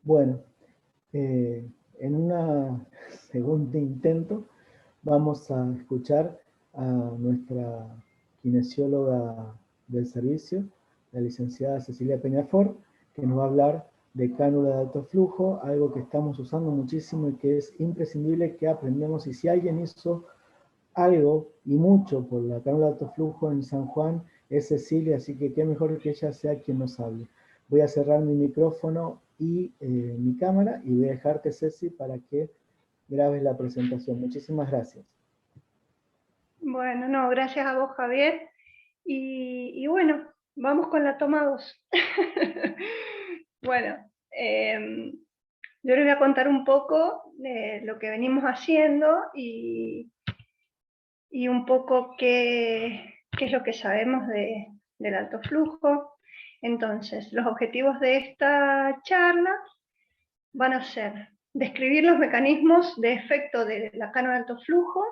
Bueno, en un segundo intento vamos a escuchar a nuestra kinesióloga del servicio, la licenciada Cecilia Peñafort, que nos va a hablar de cánula de alto flujo, algo que estamos usando muchísimo y que es imprescindible que aprendamos. Y si alguien hizo algo y mucho por la cánula de alto flujo en San Juan, es Cecilia, así que qué mejor que ella sea quien nos hable. Voy a cerrar mi micrófono y mi cámara y voy a dejarte, Ceci, para que grabes la presentación. Muchísimas gracias. Bueno, no, gracias a vos, Javier. Y bueno, vamos con la toma 2. Bueno, yo les voy a contar un poco de lo que venimos haciendo y un poco qué es lo que sabemos del alto flujo. Entonces, los objetivos de esta charla van a ser describir los mecanismos de efecto de la cánula de alto flujo,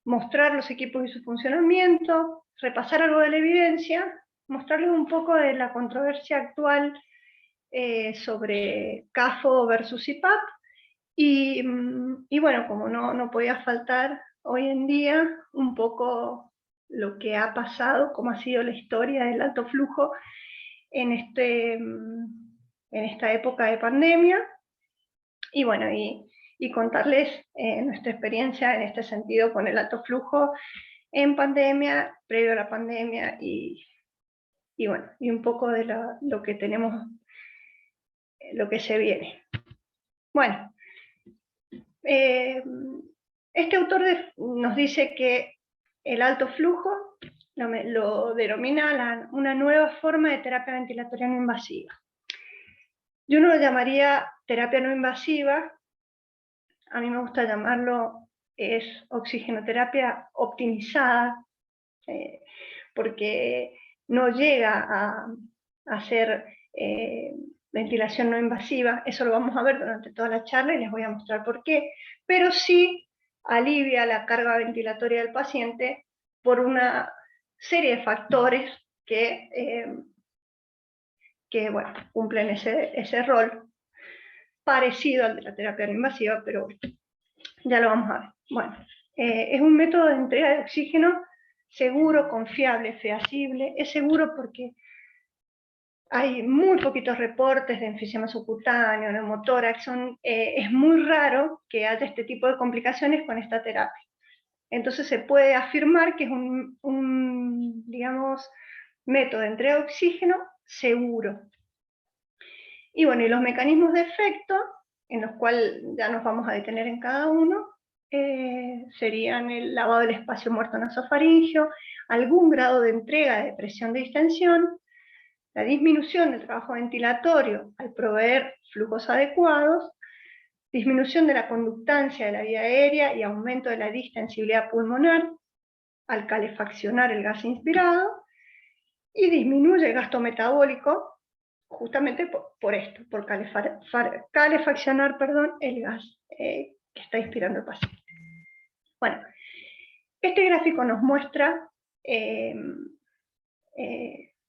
mostrar los equipos y su funcionamiento, repasar algo de la evidencia, mostrarles un poco de la controversia actual sobre CAFO versus IPAP, y bueno, como no podía faltar hoy en día, un poco lo que ha pasado, cómo ha sido la historia del alto flujo en esta época de pandemia, y bueno, y contarles nuestra experiencia en este sentido con el alto flujo en pandemia, previo a la pandemia, y bueno, y un poco de lo que tenemos, lo que se viene. Bueno, este autor nos dice que el alto flujo lo denomina una nueva forma de terapia ventilatoria no invasiva. Yo no lo llamaría terapia no invasiva, a mí me gusta llamarlo es oxigenoterapia optimizada, porque no llega a hacer ventilación no invasiva. Eso lo vamos a ver durante toda la charla y les voy a mostrar por qué, pero sí alivia la carga ventilatoria del paciente por una serie de factores que bueno, cumplen ese rol parecido al de la terapia no invasiva, pero ya lo vamos a ver. Bueno, es un método de entrega de oxígeno seguro, confiable, feasible. Es seguro porque hay muy poquitos reportes de enfisema subcutáneo, neumotórax. Es muy raro que haya este tipo de complicaciones con esta terapia. Entonces se puede afirmar que es un digamos, método de entrega de oxígeno seguro. Y bueno, y los mecanismos de efecto, en los cuales ya nos vamos a detener en cada uno, serían el lavado del espacio muerto nasofaringeo, algún grado de entrega de presión de distensión, la disminución del trabajo ventilatorio al proveer flujos adecuados, disminución de la conductancia de la vía aérea y aumento de la distensibilidad pulmonar al calefaccionar el gas inspirado, y disminuye el gasto metabólico justamente por esto, por calefaccionar el gas que está inspirando el paciente. Bueno, este gráfico nos muestra,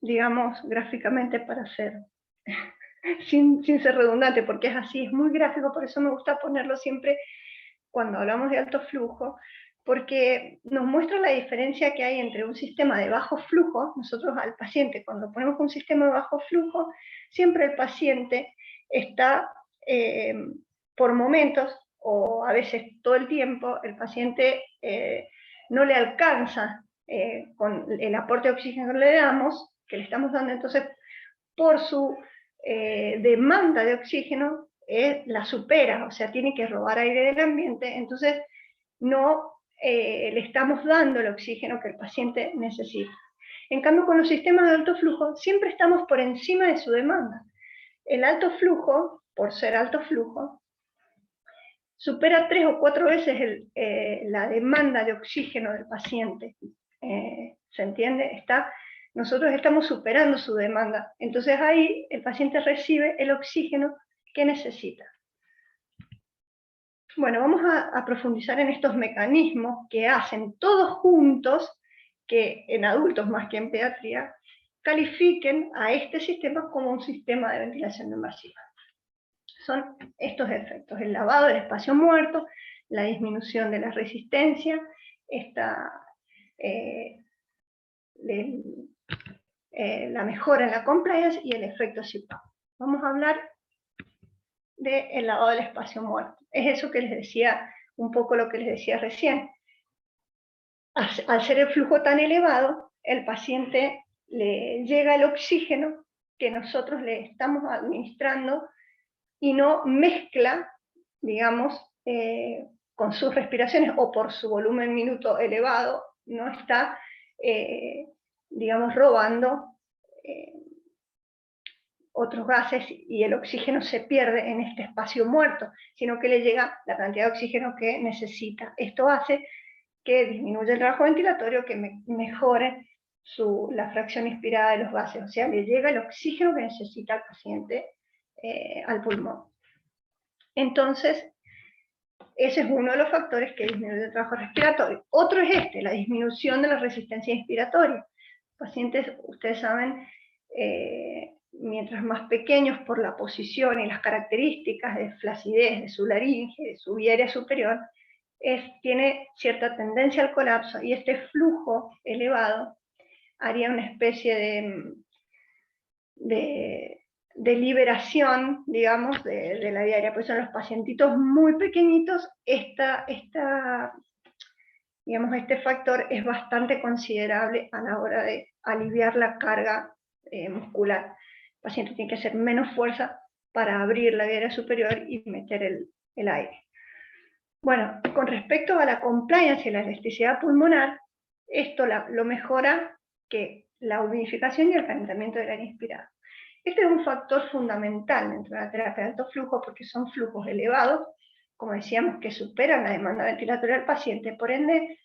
digamos, gráficamente para ser, sin ser redundante, porque es así, es muy gráfico, por eso me gusta ponerlo siempre cuando hablamos de alto flujo, porque nos muestra la diferencia que hay entre un sistema de bajo flujo. Nosotros al paciente, cuando ponemos un sistema de bajo flujo, siempre el paciente está, por momentos, o a veces todo el tiempo, el paciente no le alcanza con el aporte de oxígeno que le damos, que le estamos dando. Entonces, por su demanda de oxígeno, la supera, o sea, tiene que robar aire del ambiente, entonces no le estamos dando el oxígeno que el paciente necesita. En cambio, con los sistemas de alto flujo, siempre estamos por encima de su demanda. El alto flujo, por ser alto flujo, supera 3 o 4 veces la demanda de oxígeno del paciente. ¿Se entiende? Nosotros estamos superando su demanda. Entonces ahí el paciente recibe el oxígeno que necesita. Bueno, vamos a profundizar en estos mecanismos que hacen todos juntos, que en adultos más que en pediatría, califiquen a este sistema como un sistema de ventilación no invasiva. son estos efectos: el lavado del espacio muerto, la disminución de la resistencia, la mejora en la compliance y el efecto CPAP. Vamos a hablar del lavado del espacio muerto. Es eso que les decía, un poco lo que les decía recién. Al ser el flujo tan elevado, el paciente le llega el oxígeno que nosotros le estamos administrando y no mezcla, digamos, con sus respiraciones o por su volumen minuto elevado, no está, digamos, robando otros gases y el oxígeno se pierde en este espacio muerto, sino que le llega la cantidad de oxígeno que necesita. Esto hace que disminuya el trabajo ventilatorio, que mejore la fracción inspirada de los gases, o sea, le llega el oxígeno que necesita el paciente al pulmón. Entonces, ese es uno de los factores que disminuye el trabajo respiratorio. Otro es la disminución de la resistencia inspiratoria. Pacientes, ustedes saben, mientras más pequeños por la posición y las características de flacidez de su laringe, de su vía aérea superior, tiene cierta tendencia al colapso, y este flujo elevado haría una especie de liberación, digamos, de la vía aérea. Por eso en los pacientitos muy pequeñitos, digamos, este factor es bastante considerable a la hora de aliviar la carga muscular. El paciente tiene que hacer menos fuerza para abrir la vía aérea superior y meter el aire. Bueno, con respecto a la compliance y la elasticidad pulmonar, esto lo mejora que la humidificación y el calentamiento del aire inspirado. Este es un factor fundamental dentro de la terapia de alto flujo, porque son flujos elevados, como decíamos, que superan la demanda ventilatoria del paciente. Por ende,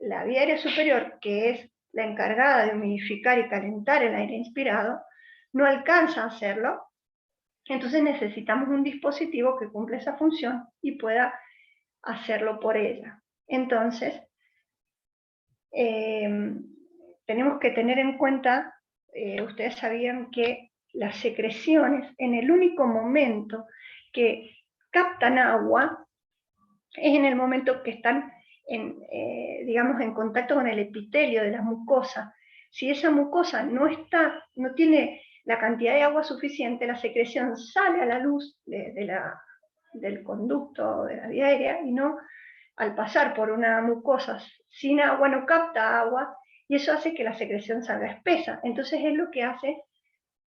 la vía aérea superior, que es la encargada de humidificar y calentar el aire inspirado, no alcanza a hacerlo. Entonces necesitamos un dispositivo que cumpla esa función y pueda hacerlo por ella. Entonces, tenemos que tener en cuenta, ustedes sabían que las secreciones, en el único momento que captan agua, es en el momento que están, digamos, en contacto con el epitelio de la mucosa. Si esa mucosa no tiene la cantidad de agua suficiente, la secreción sale a la luz del conducto de la vía aérea, y no, al pasar por una mucosa sin agua, no capta agua, y eso hace que la secreción salga espesa. Entonces es lo que hace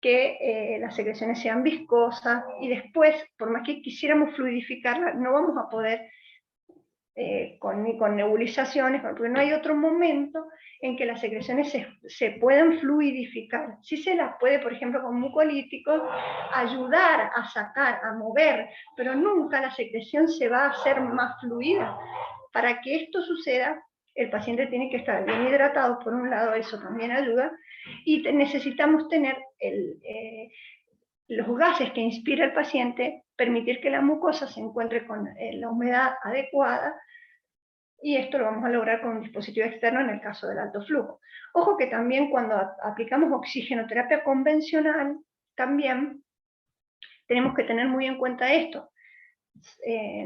que las secreciones sean viscosas, y después, por más que quisiéramos fluidificarla, no vamos a poder ni con nebulizaciones, porque no hay otro momento en que las secreciones se puedan fluidificar. Sí se las puede, por ejemplo, con mucolíticos, ayudar a sacar, a mover, pero nunca la secreción se va a hacer más fluida. Para que esto suceda, el paciente tiene que estar bien hidratado, por un lado, eso también ayuda, y necesitamos tener los gases que inspira el paciente, permitir que la mucosa se encuentre con la humedad adecuada, y esto lo vamos a lograr con un dispositivo externo en el caso del alto flujo. Ojo que también cuando aplicamos oxigenoterapia convencional, también tenemos que tener muy en cuenta esto.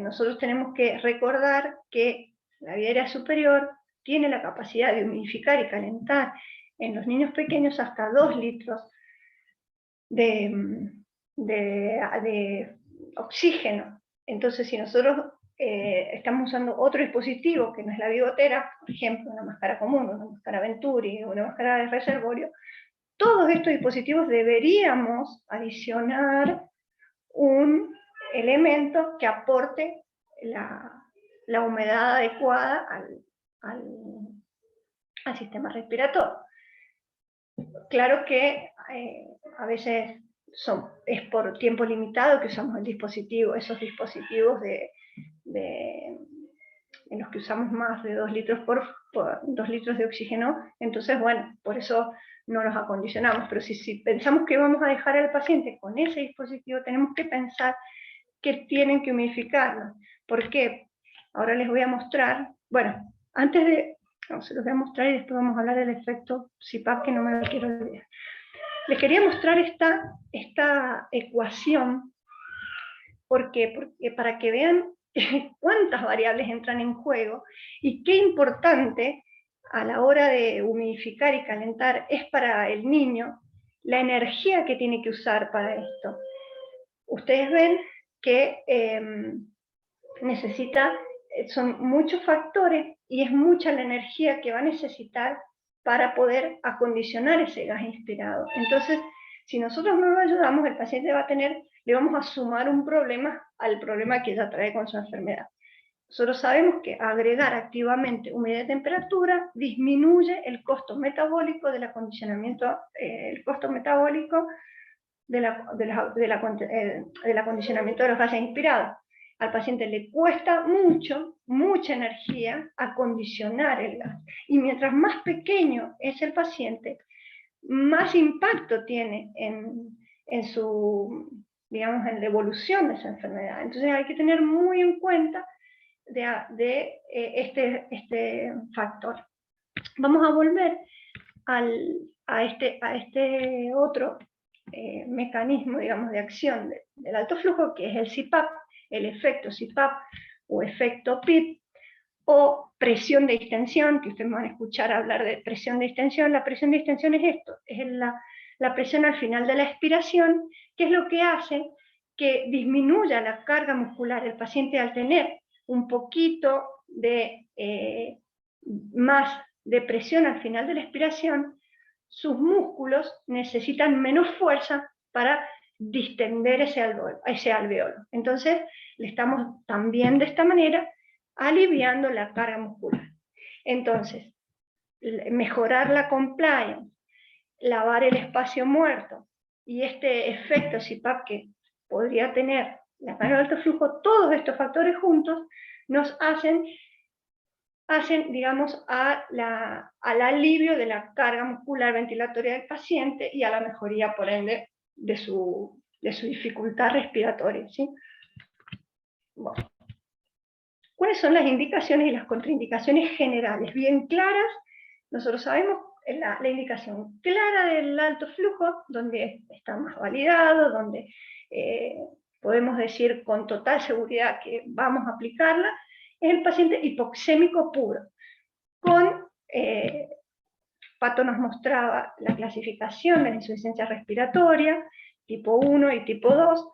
Nosotros tenemos que recordar que la vía aérea superior tiene la capacidad de humidificar y calentar en los niños pequeños hasta 2 litros de oxígeno. Entonces, si nosotros estamos usando otro dispositivo que no es la bigotera, por ejemplo, una máscara común, una máscara Venturi, una máscara de reservorio, todos estos dispositivos deberíamos adicionar un elemento que aporte la humedad adecuada al sistema respiratorio. Claro que a veces es por tiempo limitado que usamos esos dispositivos en los que usamos más de 2 litros por 2 litros de oxígeno. Entonces, bueno, por eso no los acondicionamos. Pero si pensamos que vamos a dejar al paciente con ese dispositivo, tenemos que pensar que tienen que humidificarlo. ¿Por qué? Ahora les voy a mostrar, bueno, se los voy a mostrar y después vamos a hablar del efecto CPAP, que no me lo quiero olvidar. Les quería mostrar esta ecuación, ¿Por qué? Porque para que vean cuántas variables entran en juego y qué importante a la hora de humidificar y calentar es para el niño la energía que tiene que usar para esto. Ustedes ven que son muchos factores y es mucha la energía que va a necesitar para poder acondicionar ese gas inspirado. Entonces, si nosotros no lo ayudamos, el paciente le vamos a sumar un problema al problema que ya trae con su enfermedad. Nosotros sabemos que agregar activamente humedad y temperatura disminuye el costo metabólico del acondicionamiento, el costo metabólico del acondicionamiento de los gases inspirados. Al paciente le cuesta mucha energía acondicionar el gas. Y mientras más pequeño es el paciente, más impacto tiene en su, digamos, en la evolución de esa enfermedad. Entonces hay que tener muy en cuenta este factor. Vamos a volver a este otro mecanismo, digamos, de acción del alto flujo, que es el CPAP, el efecto CPAP o efecto PIP, o presión de distensión, que ustedes van a escuchar hablar de presión de distensión. La presión de distensión es esto, es la presión al final de la expiración, que es lo que hace que disminuya la carga muscular. El paciente, al tener un poquito de más de presión al final de la expiración, sus músculos necesitan menos fuerza para distender ese alveolo. Entonces, le estamos también de esta manera aliviando la carga muscular. Entonces, mejorar la compliance, lavar el espacio muerto y este efecto CPAP que podría tener la carga de alto flujo, todos estos factores juntos nos hacen, digamos, al alivio de la carga muscular ventilatoria del paciente y a la mejoría, por ende, de su dificultad respiratoria, ¿sí? Bueno. ¿Cuáles son las indicaciones y las contraindicaciones generales? Bien claras. Nosotros sabemos la indicación clara del alto flujo, donde está más validado, donde podemos decir con total seguridad que vamos a aplicarla, es el paciente hipoxémico puro. Pato nos mostraba la clasificación de la insuficiencia respiratoria, tipo 1 y tipo 2.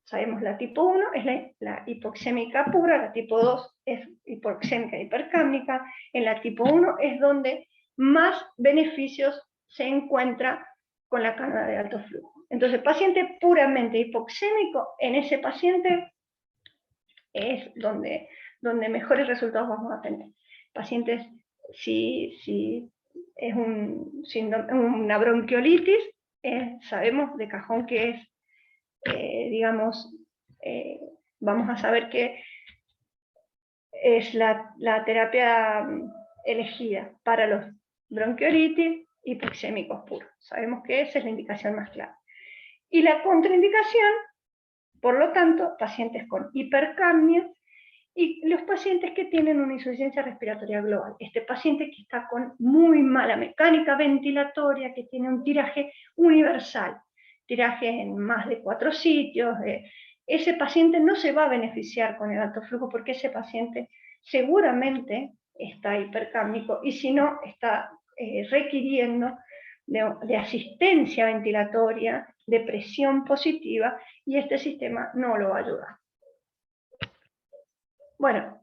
Sabemos la tipo 1 es la hipoxémica pura, la tipo 2 es hipoxémica hipercámnica. En la tipo 1 es donde más beneficios se encuentra con la cánula de alto flujo. Entonces, paciente puramente hipoxémico, en ese paciente es donde mejores resultados vamos a tener. Pacientes, si es una bronquiolitis, sabemos de cajón que es digamos, vamos a saber que es la terapia elegida para los bronquiolitis hipoxémicos puros. Sabemos que esa es la indicación más clara. Y la contraindicación, por lo tanto, pacientes con hipercapnia y los pacientes que tienen una insuficiencia respiratoria global. Este paciente que está con muy mala mecánica ventilatoria, que tiene un tiraje universal, tiraje en más de 4 sitios, ese paciente no se va a beneficiar con el alto flujo porque ese paciente seguramente está hipercámnico y si no está requiriendo de asistencia ventilatoria, de presión positiva, y este sistema no lo va a ayudar. Bueno,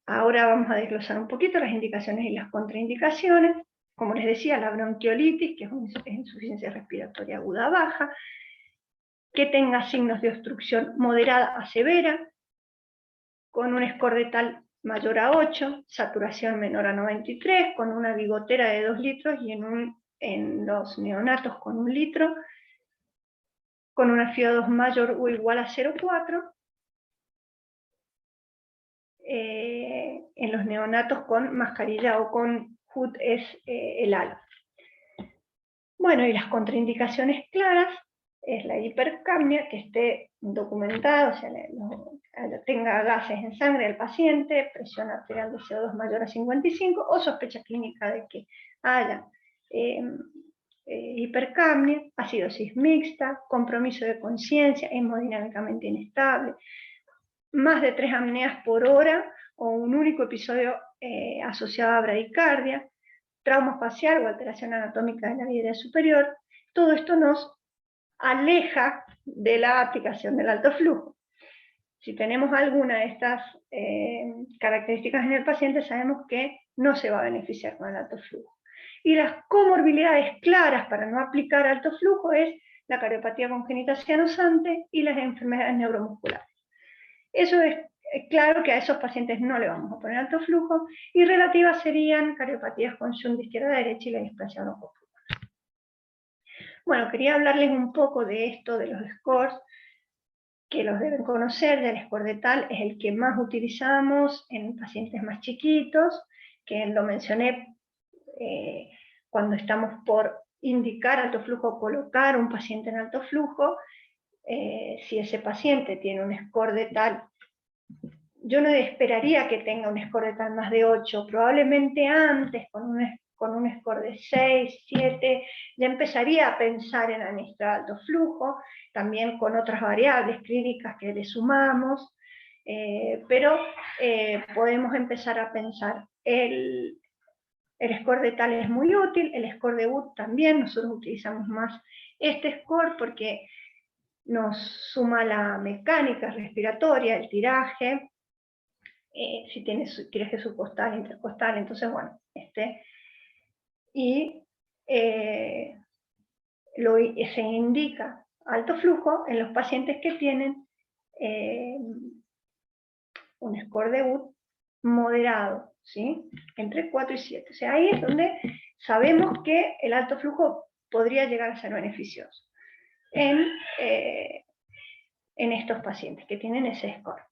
ahora vamos a desglosar un poquito las indicaciones y las contraindicaciones. Como les decía, la bronquiolitis, que es insuficiencia respiratoria aguda baja, que tenga signos de obstrucción moderada a severa, con un score de tal mayor a 8, saturación menor a 93, con una bigotera de 2 litros y en los neonatos con 1 litro, con una FiO2 mayor o igual a 0,4, en los neonatos con mascarilla o con HUD es el halo. Bueno, y las contraindicaciones claras es la hipercapnia, que esté documentada, o sea, tenga gases en sangre del paciente, presión arterial de CO2 mayor a 55, o sospecha clínica de que haya hipercapnia, acidosis mixta, compromiso de conciencia, hemodinámicamente inestable, más de 3 apneas por hora o un único episodio asociado a bradicardia, trauma facial o alteración anatómica de la vidria superior. Todo esto nos aleja de la aplicación del alto flujo. Si tenemos alguna de estas características en el paciente, sabemos que no se va a beneficiar con el alto flujo. Y las comorbilidades claras para no aplicar alto flujo es la cardiopatía congénita cianosante y las enfermedades neuromusculares. Eso es claro que a esos pacientes no le vamos a poner alto flujo, y relativas serían cardiopatías con shunt de izquierda a derecha y la displasia broncoauricular. Bueno, quería hablarles un poco de esto, de los scores, que los deben conocer. Del score de TAL es el que más utilizamos en pacientes más chiquitos, que lo mencioné cuando estamos por indicar alto flujo o colocar un paciente en alto flujo. Si ese paciente tiene un score de TAL, yo no esperaría que tenga un score de TAL más de 8, probablemente antes con un score de 6, 7, ya empezaría a pensar en administrar alto flujo, también con otras variables clínicas que le sumamos, pero podemos empezar a pensar. El score de TAL es muy útil, el score de UT también. Nosotros utilizamos más este score porque nos suma la mecánica respiratoria, el tiraje, si tiene tiraje subcostal, intercostal, entonces bueno, y se indica alto flujo en los pacientes que tienen un score de UT moderado, ¿sí? Entre 4 y 7. O sea, ahí es donde sabemos que el alto flujo podría llegar a ser beneficioso en estos pacientes que tienen ese score.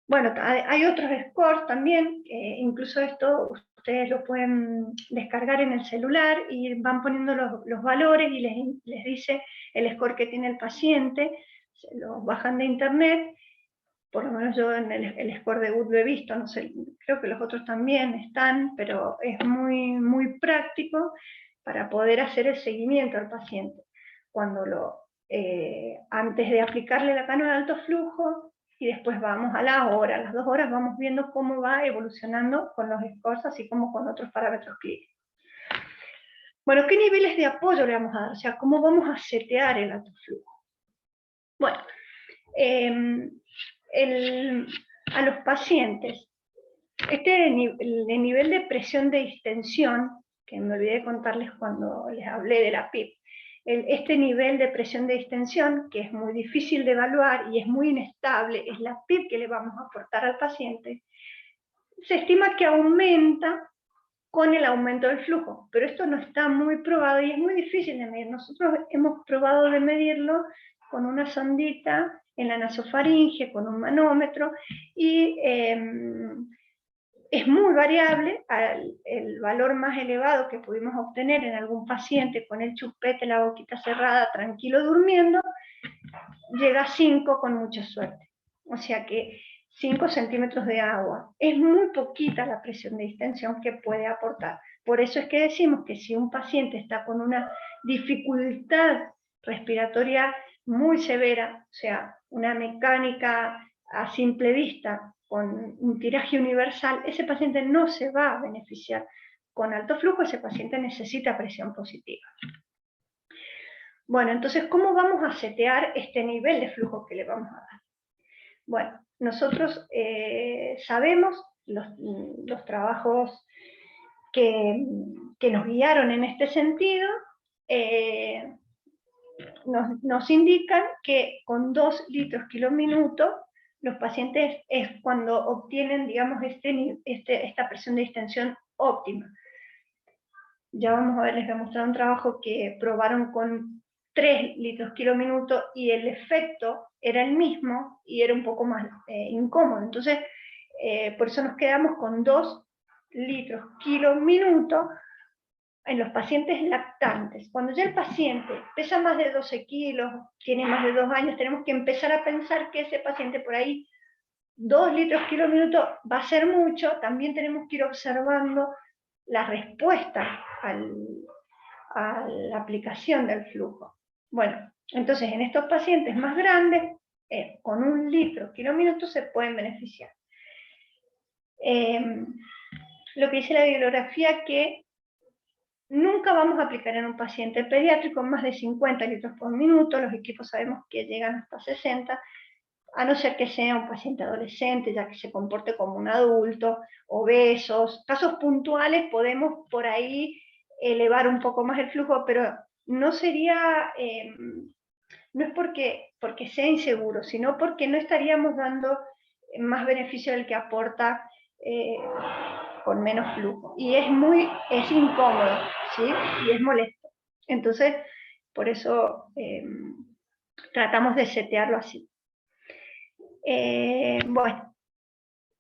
Bueno, hay otros scores también, incluso esto ustedes lo pueden descargar en el celular y van poniendo los valores y les dice el score que tiene el paciente, se lo bajan de internet. Por lo menos yo en el score de UT lo he visto, no sé, creo que los otros también están, pero es muy, muy práctico para poder hacer el seguimiento al paciente. Antes de aplicarle la cánula de alto flujo, y después vamos a la hora, a las 2 horas vamos viendo cómo va evolucionando con los scores, así como con otros parámetros clínicos. Bueno, ¿qué niveles de apoyo le vamos a dar? O sea, ¿cómo vamos a setear el alto flujo? Bueno, a los pacientes, el nivel de presión de distensión, que me olvidé de contarles cuando les hablé de la PIP, este nivel de presión de distensión, que es muy difícil de evaluar y es muy inestable, es la PIP que le vamos a aportar al paciente, se estima que aumenta con el aumento del flujo, pero esto no está muy probado y es muy difícil de medir. Nosotros hemos probado de medirlo con una sondita en la nasofaringe, con un manómetro, y es muy variable. El valor más elevado que pudimos obtener en algún paciente con el chupete, la boquita cerrada, tranquilo durmiendo, llega a 5 con mucha suerte. O sea que 5 centímetros de agua. Es muy poquita la presión de distensión que puede aportar. Por eso es que decimos que si un paciente está con una dificultad respiratoria muy severa, o sea, una mecánica a simple vista, con un tiraje universal, ese paciente no se va a beneficiar con alto flujo, ese paciente necesita presión positiva. Bueno, entonces, ¿cómo vamos a setear este nivel de flujo que le vamos a dar? Bueno, nosotros sabemos, los trabajos que nos guiaron en este sentido, nos indican que con 2 litros km/min los pacientes es cuando obtienen, digamos, esta presión de distensión óptima. Ya vamos a ver, les voy a mostrar un trabajo que probaron con 3 litros km/min y el efecto era el mismo y era un poco más incómodo. Entonces, por eso nos quedamos con 2 litros km/min en los pacientes lactantes. Cuando ya el paciente pesa más de 12 kilos, tiene más de 2 años, tenemos que empezar a pensar que ese paciente por ahí 2 litros km/min va a ser mucho. También tenemos que ir observando la respuesta a la aplicación del flujo. Bueno, entonces en estos pacientes más grandes, con 1 litro km se pueden beneficiar. Lo que dice la bibliografía que nunca vamos a aplicar en un paciente pediátrico más de 50 litros por minuto, los equipos sabemos que llegan hasta 60, a no ser que sea un paciente adolescente, ya que se comporte como un adulto, obesos, casos puntuales podemos por ahí elevar un poco más el flujo, pero no sería, no es porque sea inseguro, sino porque no estaríamos dando más beneficio del que aporta con menos flujo. Y es incómodo, ¿sí? Y es molesto. Entonces, por eso tratamos de setearlo así. Bueno,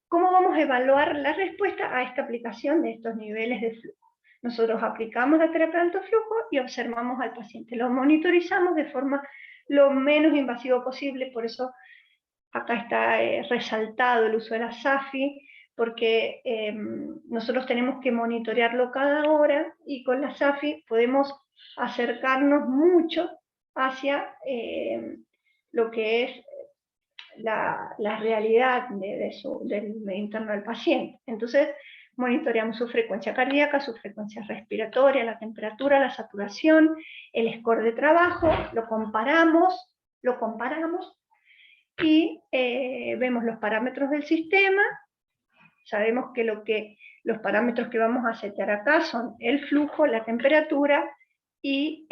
¿cómo vamos a evaluar la respuesta a esta aplicación de estos niveles de flujo? Nosotros aplicamos la terapia de alto flujo y observamos al paciente. Lo monitorizamos de forma lo menos invasivo posible, por eso acá está resaltado el uso de la SAFI, porque nosotros tenemos que monitorearlo cada hora y con la SAFI podemos acercarnos mucho hacia lo que es la realidad del interno del paciente. Entonces, monitoreamos su frecuencia cardíaca, su frecuencia respiratoria, la temperatura, la saturación, el score de trabajo, lo comparamos y vemos los parámetros del sistema. Sabemos que los parámetros que vamos a setear acá son el flujo, la temperatura y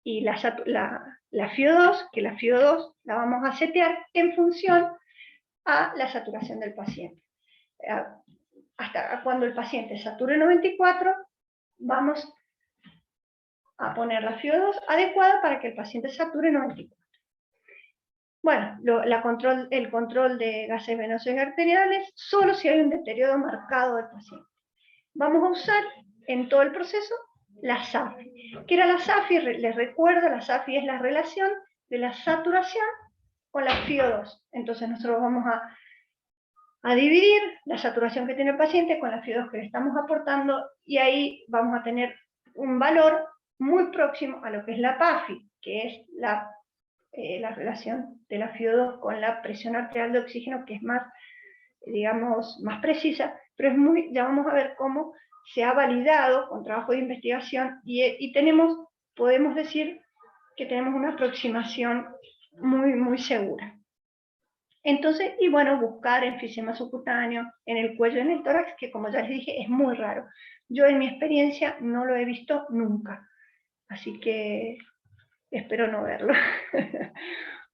la FiO2, que la FiO2 la vamos a setear en función a la saturación del paciente. Hasta cuando el paciente sature 94, vamos a poner la FiO2 adecuada para que el paciente sature 94. Bueno, el control de gases venosos y arteriales, solo si hay un deterioro marcado del paciente. Vamos a usar en todo el proceso la SAFI. ¿Qué era la SAFI? Les recuerdo, la SAFI es la relación de la saturación con la FiO2. Entonces nosotros vamos a dividir la saturación que tiene el paciente con la FiO2 que le estamos aportando, y ahí vamos a tener un valor muy próximo a lo que es la PAFI, que es la relación de la FiO2 con la presión arterial de oxígeno, que es más, digamos, más precisa, pero ya vamos a ver cómo se ha validado con trabajo de investigación y podemos decir que tenemos una aproximación muy, muy segura. Entonces, y bueno, buscar enfisema subcutáneo en el cuello y en el tórax, que como ya les dije, es muy raro. Yo en mi experiencia no lo he visto nunca, así que espero no verlo.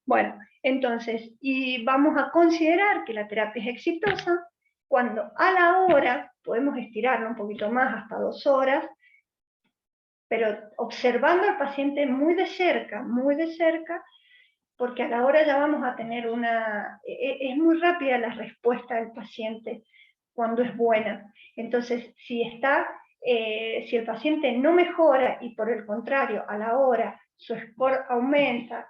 Bueno, entonces, y vamos a considerar que la terapia es exitosa cuando a la hora, podemos estirarlo un poquito más, hasta 2 horas, pero observando al paciente muy de cerca, porque a la hora ya vamos a tener es muy rápida la respuesta del paciente cuando es buena. Entonces, si el paciente no mejora y por el contrario, a la hora su score aumenta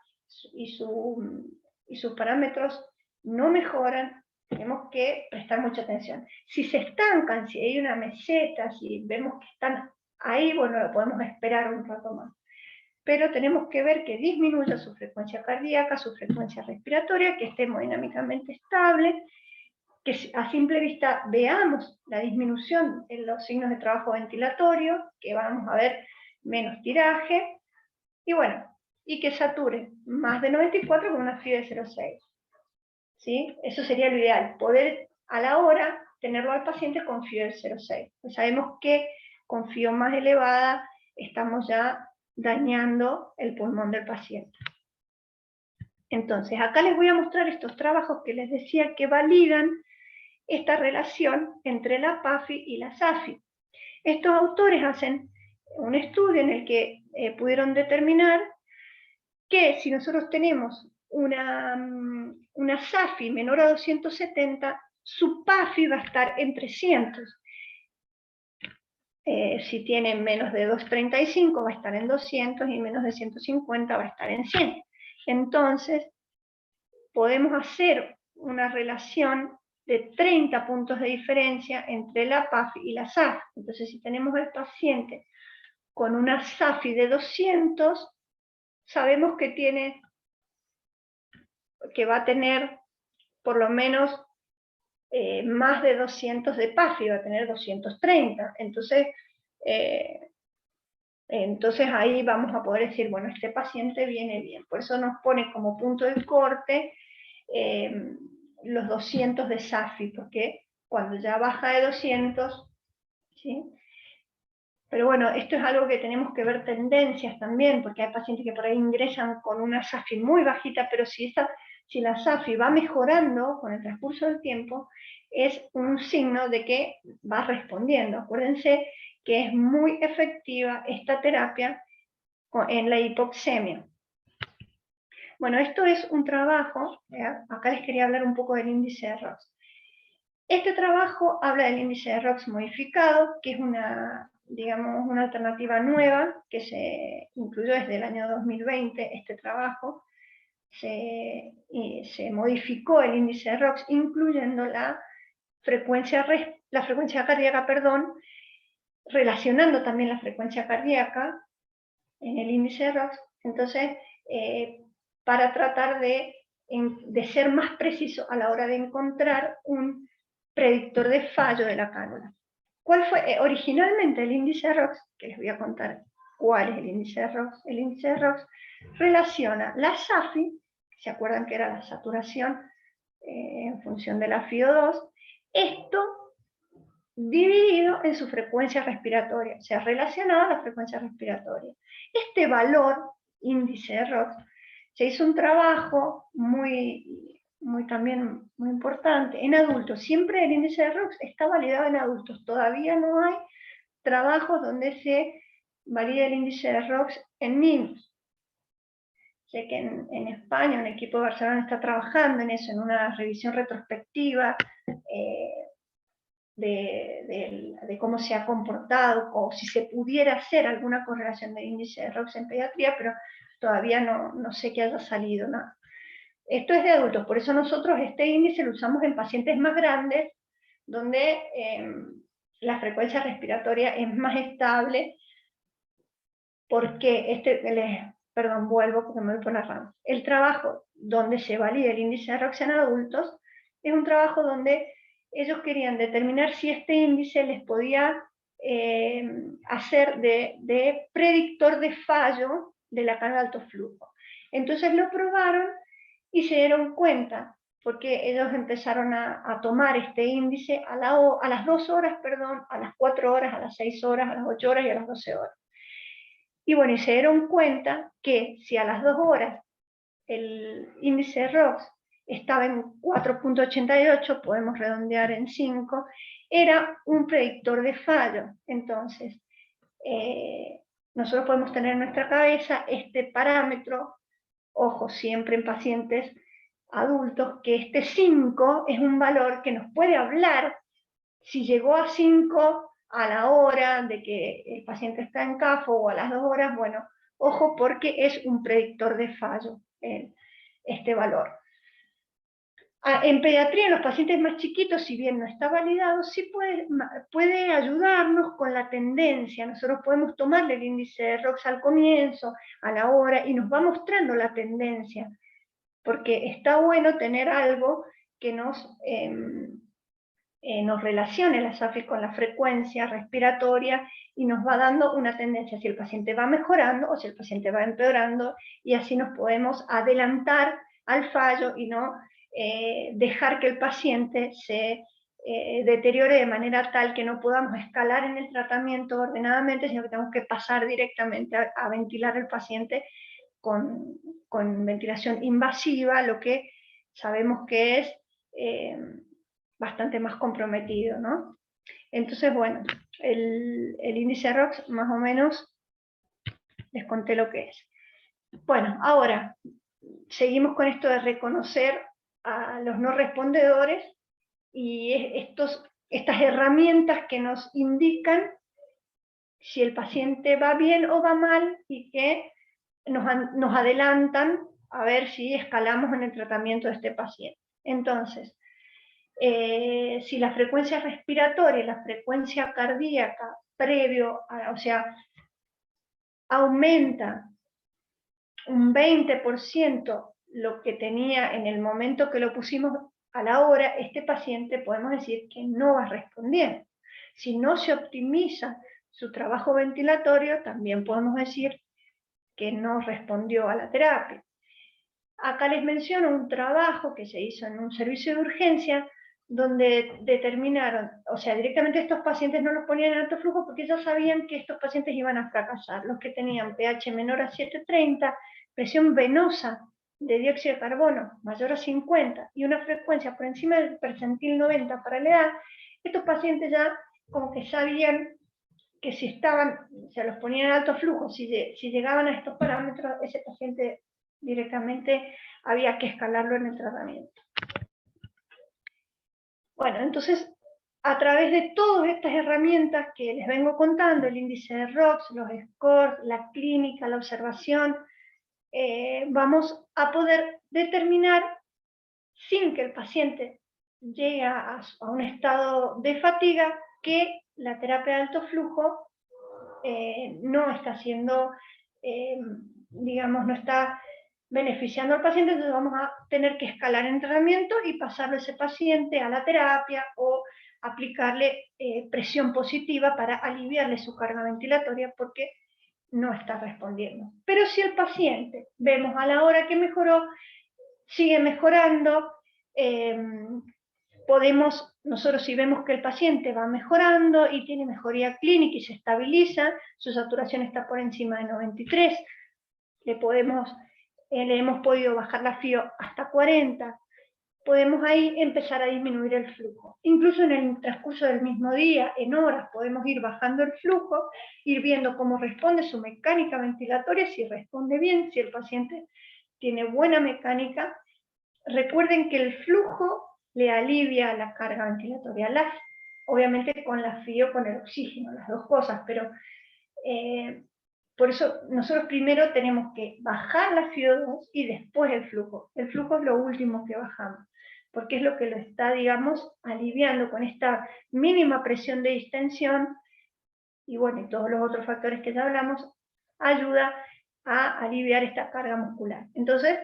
y sus parámetros no mejoran, tenemos que prestar mucha atención. Si se estancan, si hay una meseta, si vemos que están ahí, bueno, lo podemos esperar un rato más. Pero tenemos que ver que disminuya su frecuencia cardíaca, su frecuencia respiratoria, que esté hemodinámicamente estable, que a simple vista veamos la disminución en los signos de trabajo ventilatorio, que vamos a ver menos tiraje, y bueno, y que sature más de 94 con una FIO de 0,6. ¿Sí? Eso sería lo ideal, poder a la hora tenerlo al paciente con FIO de 0,6. Pues sabemos que con FIO más elevada estamos ya dañando el pulmón del paciente. Entonces, acá les voy a mostrar estos trabajos que les decía que validan esta relación entre la PAFI y la SAFI. Estos autores hacen un estudio en el que pudieron determinar que si nosotros tenemos una SAFI menor a 270, su PAFI va a estar en 300. Si tiene menos de 235 va a estar en 200 y menos de 150 va a estar en 100. Entonces, podemos hacer una relación de 30 puntos de diferencia entre la PAFI y la SAFI. Entonces, si tenemos al paciente con una SAFI de 200, sabemos que va a tener por lo menos más de 200 de PAFI, va a tener 230. Entonces ahí vamos a poder decir, bueno, este paciente viene bien. Por eso nos pone como punto de corte los 200 de SAFI, porque cuando ya baja de 200, ¿sí? Pero bueno, esto es algo que tenemos que ver tendencias también, porque hay pacientes que por ahí ingresan con una SAFI muy bajita, pero si la SAFI va mejorando con el transcurso del tiempo, es un signo de que va respondiendo. Acuérdense que es muy efectiva esta terapia en la hipoxemia. Bueno, esto es un trabajo, acá les quería hablar un poco del índice de ROX. Este trabajo habla del índice de ROX modificado, que es una alternativa nueva que se incluyó desde el año 2020, este trabajo. Se modificó el índice de ROX, incluyendo la frecuencia cardíaca, relacionando también la frecuencia cardíaca en el índice de ROX. Entonces, para tratar de ser más preciso a la hora de encontrar un predictor de fallo de la cánula. ¿Cuál fue originalmente el índice de ROX? Que les voy a contar cuál es el índice de ROX. El índice de ROX relaciona la SAFI, ¿se acuerdan que era la saturación en función de la FiO2? Esto dividido en su frecuencia respiratoria, o sea, relacionado a la frecuencia respiratoria. Este valor, índice de ROX, se hizo un trabajo también muy importante en adultos. Siempre el índice de ROX está validado en adultos. Todavía no hay trabajos donde se valida el índice de ROX en niños. Sé que en España un equipo de Barcelona está trabajando en eso, en una revisión retrospectiva de cómo se ha comportado, o si se pudiera hacer alguna correlación del índice de ROX en pediatría, pero todavía no sé que haya salido nada. Esto es de adultos, por eso nosotros este índice lo usamos en pacientes más grandes, donde la frecuencia respiratoria es más estable, porque vuelvo porque me voy por las ramas. El trabajo donde se valida el índice de ROX en adultos es un trabajo donde ellos querían determinar si este índice les podía hacer de predictor de fallo de la cánula de alto flujo. Entonces lo probaron y se dieron cuenta, porque ellos empezaron a tomar este índice a las 2 horas, a las 4 horas, a las 6 horas, a las 8 horas y a las 12 horas. Y bueno, y se dieron cuenta que si a las 2 horas el índice de ROX estaba en 4.88, podemos redondear en 5, era un predictor de fallo. Entonces, nosotros podemos tener en nuestra cabeza este parámetro, ojo, siempre en pacientes adultos, que este 5 es un valor que nos puede hablar si llegó a 5 a la hora de que el paciente está en CAFO o a las 2 horas, bueno, ojo porque es un predictor de fallo este valor. En pediatría, en los pacientes más chiquitos, si bien no está validado, sí puede ayudarnos con la tendencia. Nosotros podemos tomarle el índice de ROX al comienzo, a la hora, y nos va mostrando la tendencia, porque está bueno tener algo que nos relacione la SAFI con la frecuencia respiratoria y nos va dando una tendencia si el paciente va mejorando o si el paciente va empeorando, y así nos podemos adelantar al fallo y no dejar que el paciente se deteriore de manera tal que no podamos escalar en el tratamiento ordenadamente, sino que tenemos que pasar directamente a ventilar al paciente con ventilación invasiva, lo que sabemos que es bastante más comprometido, ¿no? Entonces, bueno, el índice de ROX más o menos les conté lo que es. Bueno, ahora seguimos con esto de reconocer a los no respondedores y estas herramientas que nos indican si el paciente va bien o va mal y que nos adelantan a ver si escalamos en el tratamiento de este paciente. Entonces, si la frecuencia respiratoria y la frecuencia cardíaca o sea, aumenta un 20% lo que tenía en el momento que lo pusimos a la hora, este paciente podemos decir que no va respondiendo. Si no se optimiza su trabajo ventilatorio, también podemos decir que no respondió a la terapia. Acá les menciono un trabajo que se hizo en un servicio de urgencia donde determinaron, o sea, directamente estos pacientes no los ponían en alto flujo porque ya sabían que estos pacientes iban a fracasar. Los que tenían pH menor a 730, presión venosa de dióxido de carbono mayor a 50 y una frecuencia por encima del percentil 90 para la edad, estos pacientes ya como que sabían que si estaban, se los ponían en alto flujo, si llegaban a estos parámetros, ese paciente directamente había que escalarlo en el tratamiento. Bueno, entonces, a través de todas estas herramientas que les vengo contando, el índice de ROX, los scores, la clínica, la observación, vamos a poder determinar, sin que el paciente llegue a un estado de fatiga, que la terapia de alto flujo no está siendo, digamos, no está beneficiando al paciente, entonces vamos a tener que escalar entrenamiento y pasarle a ese paciente a la terapia o aplicarle presión positiva para aliviarle su carga ventilatoria porque no está respondiendo. Pero si el paciente, vemos a la hora que mejoró, sigue mejorando, nosotros si vemos que el paciente va mejorando y tiene mejoría clínica y se estabiliza, su saturación está por encima de 93, le hemos podido bajar la FIO hasta 40, podemos ahí empezar a disminuir el flujo. Incluso en el transcurso del mismo día, en horas, podemos ir bajando el flujo, ir viendo cómo responde su mecánica ventilatoria, si responde bien, si el paciente tiene buena mecánica. Recuerden que el flujo le alivia la carga ventilatoria, obviamente con la FIO, con el oxígeno, las dos cosas, pero por eso nosotros primero tenemos que bajar la FIO2 y después el flujo. El flujo es lo último que bajamos, porque es lo que lo está, digamos, aliviando con esta mínima presión de distensión, y bueno, y todos los otros factores que ya hablamos, ayuda a aliviar esta carga muscular. Entonces,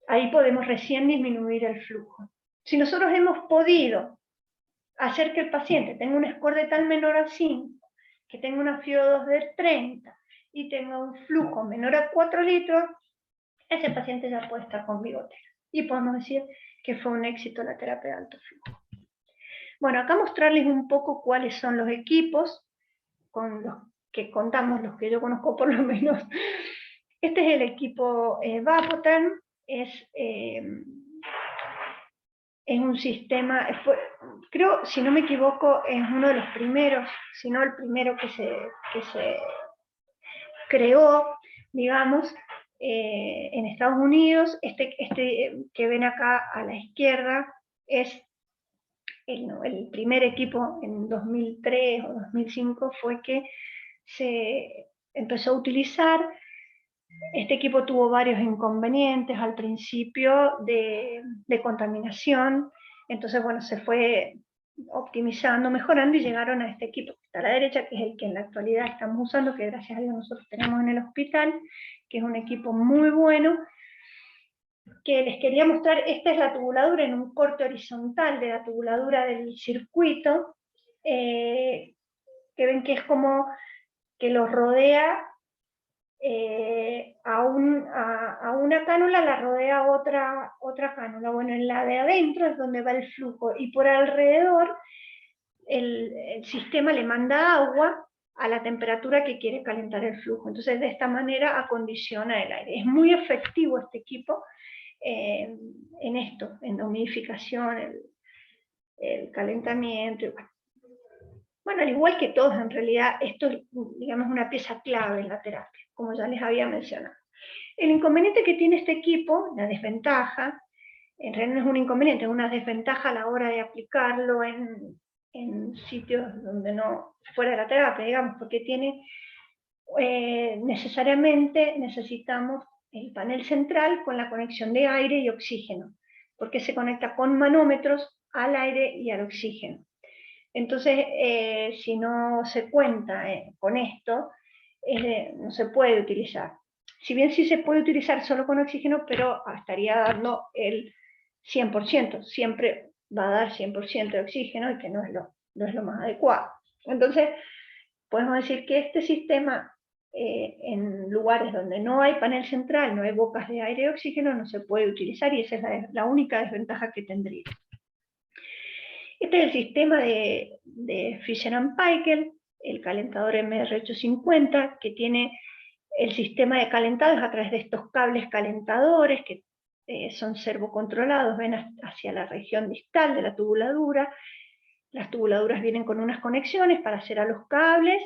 ahí podemos recién disminuir el flujo. Si nosotros hemos podido hacer que el paciente tenga un score de tal menor a 5, que tenga una FIO2 de 30 y tenga un flujo menor a 4 litros, ese paciente ya puede estar con bigotera. Y podemos decir que fue un éxito la terapia de alto flujo. Bueno, acá mostrarles un poco cuáles son los equipos con los que contamos, los que yo conozco por lo menos. Este es el equipo Vapotherm, es un sistema, creo, si no me equivoco, es uno de los primeros, si no el primero que se creó, digamos, en Estados Unidos. Este que ven acá a la izquierda es el primer equipo en 2003 o 2005 fue que se empezó a utilizar. Este equipo tuvo varios inconvenientes al principio de contaminación, entonces bueno, se fue optimizando, mejorando y llegaron a este equipo que está a la derecha, que es el que en la actualidad estamos usando, que gracias a Dios nosotros tenemos en el hospital, que es un equipo muy bueno, que les quería mostrar. Esta es la tubuladura en un corte horizontal de la tubuladura del circuito, que ven que es como que lo rodea a una cánula, la rodea otra cánula. Bueno, en la de adentro es donde va el flujo, y por alrededor el sistema le manda agua a la temperatura que quiere calentar el flujo. Entonces, de esta manera acondiciona el aire. Es muy efectivo este equipo en esto, en la humidificación, el calentamiento. Bueno, al igual que todos, en realidad, esto es, digamos, una pieza clave en la terapia, como ya les había mencionado. El inconveniente que tiene este equipo, la desventaja, en realidad no es un inconveniente, es una desventaja a la hora de aplicarlo en sitios donde no, fuera de la terapia, digamos, porque tiene, necesariamente necesitamos el panel central con la conexión de aire y oxígeno, porque se conecta con manómetros al aire y al oxígeno. Entonces, si no se cuenta con esto, no se puede utilizar. Si bien sí se puede utilizar solo con oxígeno, pero estaría dando el 100%, siempre va a dar 100% de oxígeno y que no es lo más adecuado. Entonces, podemos decir que este sistema, en lugares donde no hay panel central, no hay bocas de aire y oxígeno, no se puede utilizar y esa es la única desventaja que tendría. Este es el sistema de Fisher-Paykel, el calentador MR850, que tiene el sistema de calentado a través de estos cables calentadores que son servocontrolados, ven hacia la región distal de la tubuladura. Las tubuladuras vienen con unas conexiones para hacer a los cables,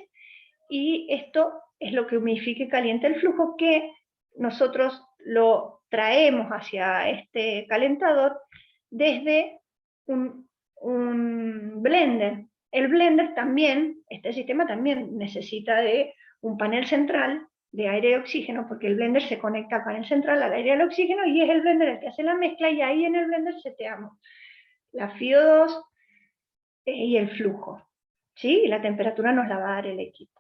y esto es lo que humidifica y calienta el flujo, que nosotros lo traemos hacia este calentador desde un blender. El blender también, este sistema también necesita de un panel central de aire y oxígeno, porque el blender se conecta al panel central, al aire y al oxígeno, y es el blender el que hace la mezcla, y ahí en el blender seteamos la FiO2 y el flujo, ¿sí? Y la temperatura nos la va a dar el equipo.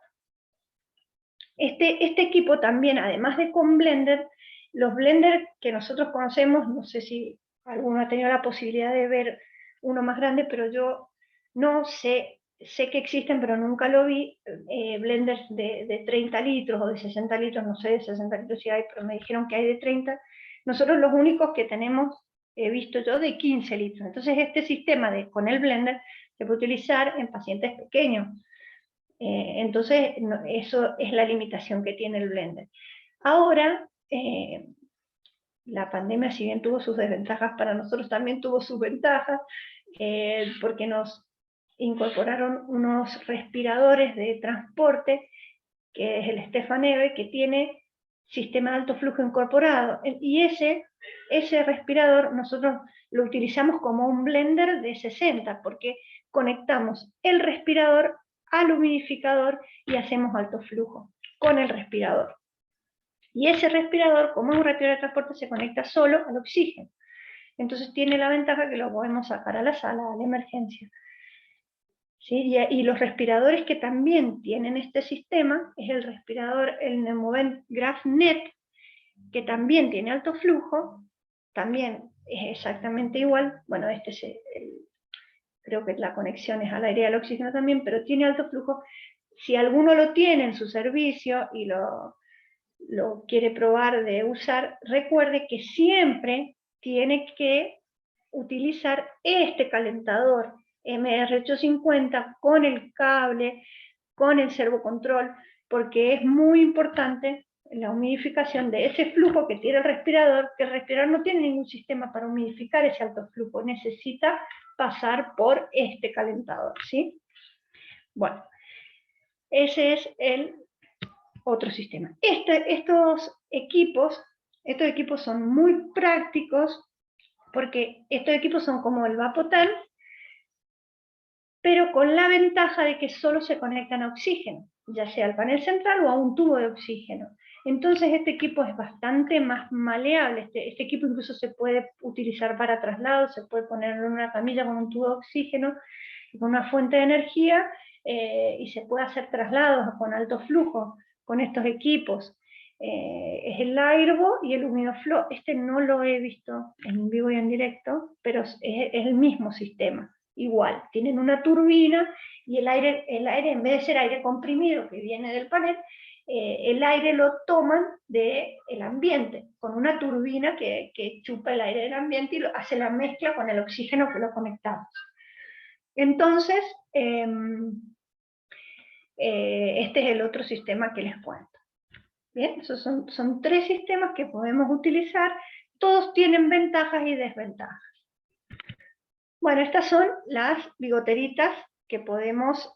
Este equipo también, además de con blender, los blenders que nosotros conocemos, no sé si alguno ha tenido la posibilidad de ver uno más grande, pero yo no sé que existen, pero nunca lo vi, blenders de 30 litros o de 60 litros, no sé de 60 litros si hay, pero me dijeron que hay de 30. Nosotros los únicos que tenemos, he visto yo, de 15 litros. Entonces este sistema con el blender se puede utilizar en pacientes pequeños. Entonces, eso es la limitación que tiene el blender. Ahora, la pandemia, si bien tuvo sus desventajas, para nosotros también tuvo sus ventajas, porque nos incorporaron unos respiradores de transporte, que es el Stefan Eve, que tiene sistema de alto flujo incorporado, y ese respirador nosotros lo utilizamos como un blender de 60, porque conectamos el respirador al humidificador y hacemos alto flujo con el respirador. Y ese respirador, como es un respirador de transporte, se conecta solo al oxígeno. Entonces tiene la ventaja que lo podemos sacar a la sala, a la emergencia. ¿Sí? Y los respiradores que también tienen este sistema es el respirador, el Nemovent GraphNet, que también tiene alto flujo, también es exactamente igual. Bueno, creo que la conexión es al aire y al oxígeno también, pero tiene alto flujo. Si alguno lo tiene en su servicio y lo quiere probar de usar, recuerde que siempre tiene que utilizar este calentador MR850 con el cable, con el servocontrol, porque es muy importante la humidificación de ese flujo que tiene el respirador, que el respirador no tiene ningún sistema para humidificar ese alto flujo, necesita pasar por este calentador, ¿sí? Bueno, ese es el otro sistema. Estos equipos son muy prácticos, porque estos equipos son como el Vapotan, pero con la ventaja de que solo se conectan a oxígeno, ya sea al panel central o a un tubo de oxígeno. Entonces este equipo es bastante más maleable. Este equipo incluso se puede utilizar para traslados, se puede poner en una camilla con un tubo de oxígeno y con una fuente de energía, y se puede hacer traslados con alto flujo con estos equipos. Es el Airvo y el Humidoflow. Este no lo he visto en vivo y en directo, pero es el mismo sistema. Igual, tienen una turbina y el aire en vez de ser aire comprimido que viene del panel, el aire lo toman del ambiente, con una turbina que chupa el aire del ambiente y hace la mezcla con el oxígeno que lo conectamos. Entonces, este es el otro sistema que les cuento. Bien, esos son tres sistemas que podemos utilizar, todos tienen ventajas y desventajas. Bueno, estas son las bigoteritas que podemos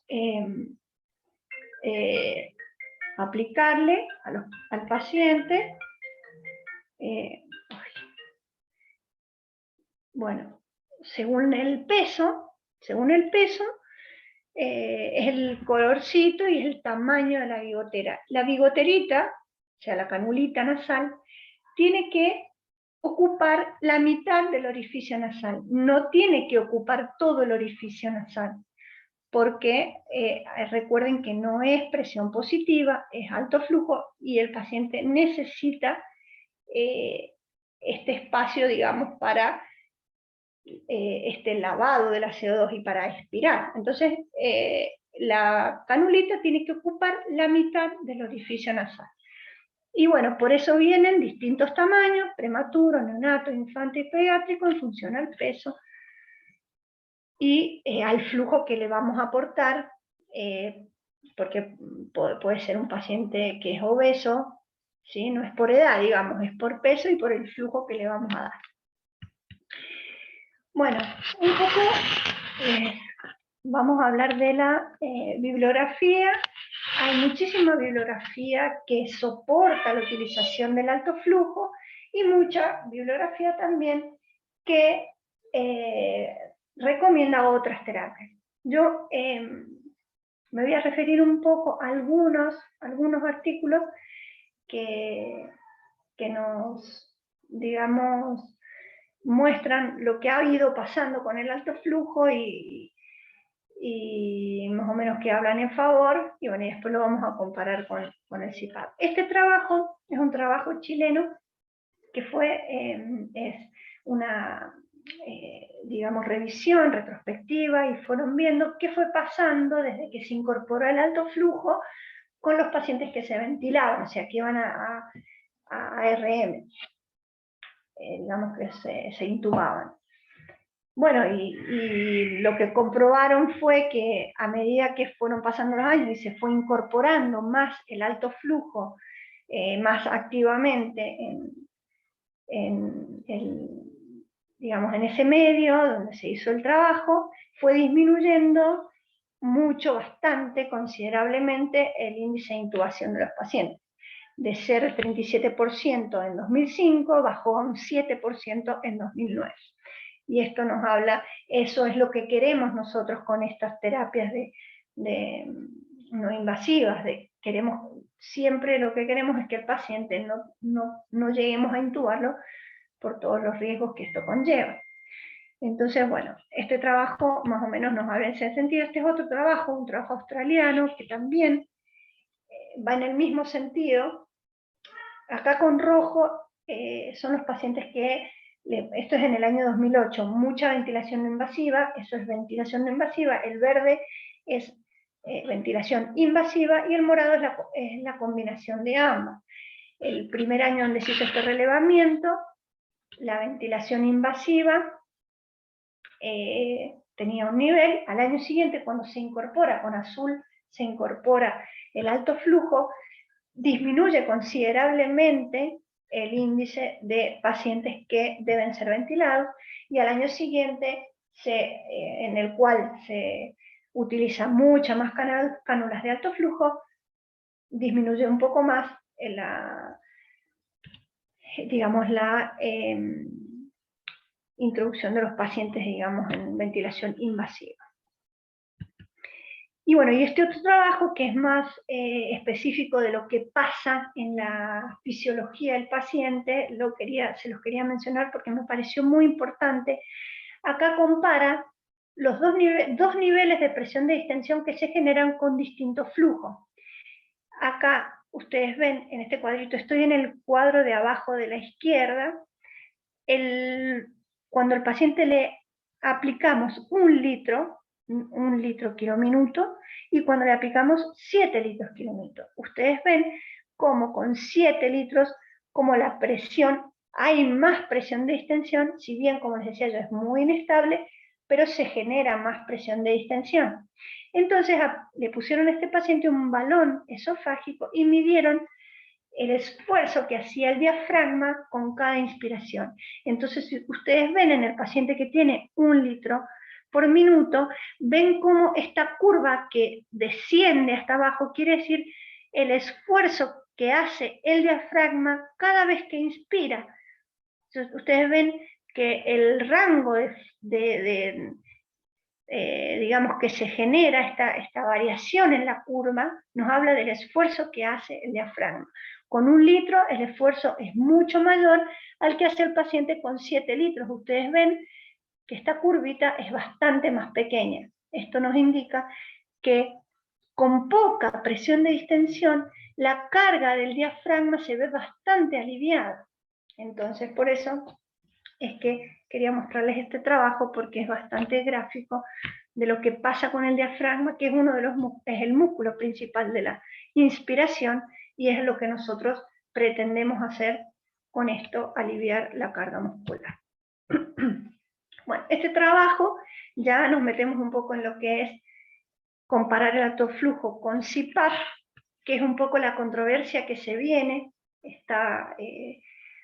aplicarle al paciente. Bueno, según el peso, es el colorcito y es el tamaño de la bigotera. La bigoterita, o sea, la canulita nasal, tiene que ocupar la mitad del orificio nasal, no tiene que ocupar todo el orificio nasal, porque recuerden que no es presión positiva, es alto flujo y el paciente necesita este espacio, digamos, para este lavado de la CO2 y para expirar. Entonces, la canulita tiene que ocupar la mitad del orificio nasal. Y bueno, por eso vienen distintos tamaños, prematuro, neonato, infante y pediátrico, en función al peso y al flujo que le vamos a aportar, porque puede ser un paciente que es obeso, ¿sí? No es por edad, digamos, es por peso y por el flujo que le vamos a dar. Bueno, un poco vamos a hablar de la bibliografía. Hay muchísima bibliografía que soporta la utilización del alto flujo y mucha bibliografía también que recomienda otras terapias. Yo me voy a referir un poco a algunos artículos que nos, digamos, muestran lo que ha ido pasando con el alto flujo y más o menos que hablan en favor, y bueno, y después lo vamos a comparar con el CIPAP. Este trabajo es un trabajo chileno que fue, es una, digamos, revisión retrospectiva, y fueron viendo qué fue pasando desde que se incorporó el alto flujo con los pacientes que se ventilaban, o sea, que iban a ARM, digamos que se intubaban. Bueno, y lo que comprobaron fue que a medida que fueron pasando los años y se fue incorporando más el alto flujo, más activamente digamos, en ese medio donde se hizo el trabajo, fue disminuyendo mucho, bastante, considerablemente el índice de intubación de los pacientes. De ser 37% en 2005, bajó a un 7% en 2009. Y esto nos habla, eso es lo que queremos nosotros con estas terapias no invasivas, siempre lo que queremos es que el paciente no lleguemos a intubarlo por todos los riesgos que esto conlleva. Entonces, bueno, este trabajo más o menos nos habla en ese sentido. Este es otro trabajo, un trabajo australiano, que también va en el mismo sentido. Acá con rojo son los pacientes que, esto es en el año 2008, mucha ventilación no invasiva, eso es ventilación no invasiva, el verde es ventilación invasiva y el morado es la combinación de ambas. El primer año donde se hizo este relevamiento, la ventilación invasiva tenía un nivel, al año siguiente cuando se incorpora, con azul se incorpora el alto flujo, disminuye considerablemente el índice de pacientes que deben ser ventilados, y al año siguiente, en el cual se utiliza mucha más cánulas de alto flujo, disminuye un poco más digamos, la introducción de los pacientes, digamos, en ventilación invasiva. Y bueno, y este otro trabajo que es más específico de lo que pasa en la fisiología del paciente, se los quería mencionar porque me pareció muy importante. Acá compara los dos niveles de presión de distensión que se generan con distintos flujos. Acá ustedes ven, en este cuadrito, estoy en el cuadro de abajo de la izquierda, cuando al paciente le aplicamos 1 litro kilominuto, y cuando le aplicamos 7 litros kilominuto. Ustedes ven cómo con 7 litros, como la presión, hay más presión de distensión, si bien, como les decía yo, es muy inestable, pero se genera más presión de distensión. Entonces le pusieron a este paciente un balón esofágico y midieron el esfuerzo que hacía el diafragma con cada inspiración. Entonces, si ustedes ven en el paciente que tiene 1 litro por minuto, ven cómo esta curva que desciende hasta abajo quiere decir el esfuerzo que hace el diafragma cada vez que inspira. Entonces, ustedes ven que el rango digamos, que se genera esta variación en la curva, nos habla del esfuerzo que hace el diafragma. con 1 litro el esfuerzo es mucho mayor al que hace el paciente con 7 litros. Ustedes ven que esta curvita es bastante más pequeña. Esto nos indica que con poca presión de distensión, la carga del diafragma se ve bastante aliviada. Entonces, por eso es que quería mostrarles este trabajo, porque es bastante gráfico de lo que pasa con el diafragma, que es es el músculo principal de la inspiración, y es lo que nosotros pretendemos hacer con esto, aliviar la carga muscular. Bueno, este trabajo ya nos metemos un poco en lo que es comparar el alto flujo con CPAP, que es un poco la controversia que se viene. Está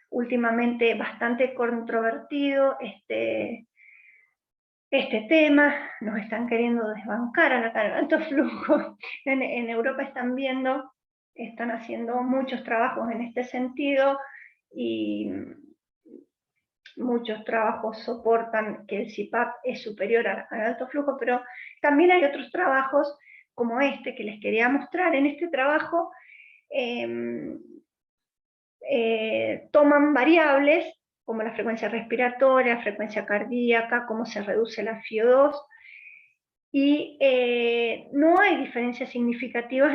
últimamente bastante controvertido este tema. Nos están queriendo desbancar a la carga de alto flujo. En Europa están haciendo muchos trabajos en este sentido, y muchos trabajos soportan que el CPAP es superior al alto flujo, pero también hay otros trabajos como este que les quería mostrar. En este trabajo toman variables como la frecuencia respiratoria, la frecuencia cardíaca, cómo se reduce la FiO2, y no hay diferencias significativas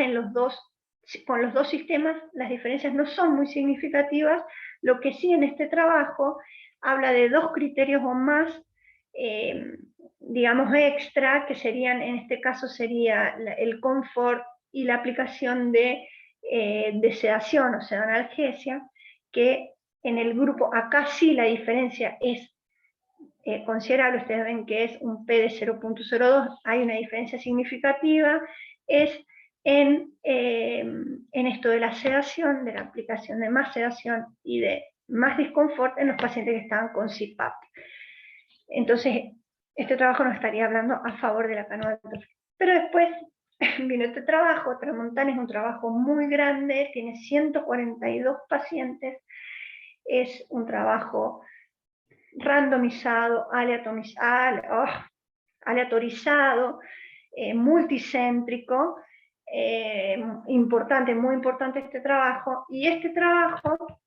con los dos sistemas. Las diferencias no son muy significativas. Lo que sí, en este trabajo habla de 2 criterios o más, digamos extra, que serían, en este caso sería el confort y la aplicación de sedación, o sea, analgesia, que en el grupo, acá sí la diferencia es considerable. Ustedes ven que es un P de 0.02, hay una diferencia significativa, es en esto de la sedación, de la aplicación de más sedación y de más disconfort en los pacientes que estaban con CPAP. Entonces, este trabajo nos estaría hablando a favor de la canoa alto flujo. Pero después vino este trabajo. Tramontana es un trabajo muy grande, tiene 142 pacientes, es un trabajo randomizado, aleatorizado, multicéntrico, importante, muy importante este trabajo. Y este trabajo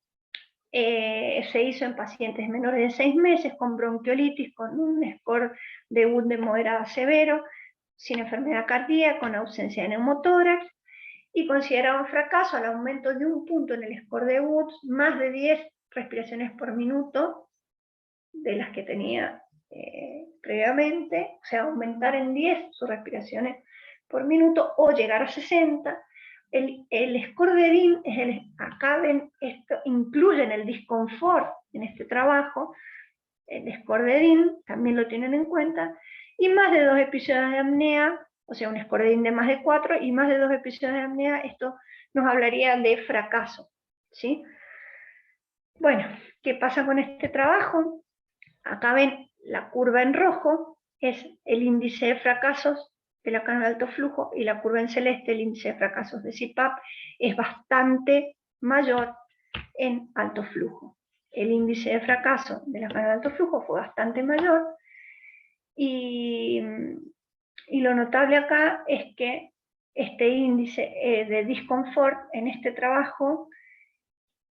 se hizo en pacientes menores de 6 meses con bronquiolitis, con un score de Wood de moderado a severo, sin enfermedad cardíaca, con ausencia de neumotórax, y consideraba un fracaso al aumento de 1 punto en el score de Wood, más de 10 respiraciones por minuto de las que tenía previamente, o sea, aumentar en 10 sus respiraciones por minuto o llegar a 60. El score de DIN, acá ven, esto incluyen el disconfort en este trabajo. El score de DIN también lo tienen en cuenta, y más de 2 episodios de apnea, o sea, un score de DIN de más de 4 y más de 2 episodios de apnea. Esto nos hablaría de fracaso, ¿sí? Bueno, ¿qué pasa con este trabajo? Acá ven la curva en rojo, es el índice de fracasos de la canoa de alto flujo, y la curva en celeste, el índice de fracasos de CPAP, es bastante mayor en alto flujo. El índice de fracaso de la canoa de alto flujo fue bastante mayor, y lo notable acá es que este índice de disconfort en este trabajo,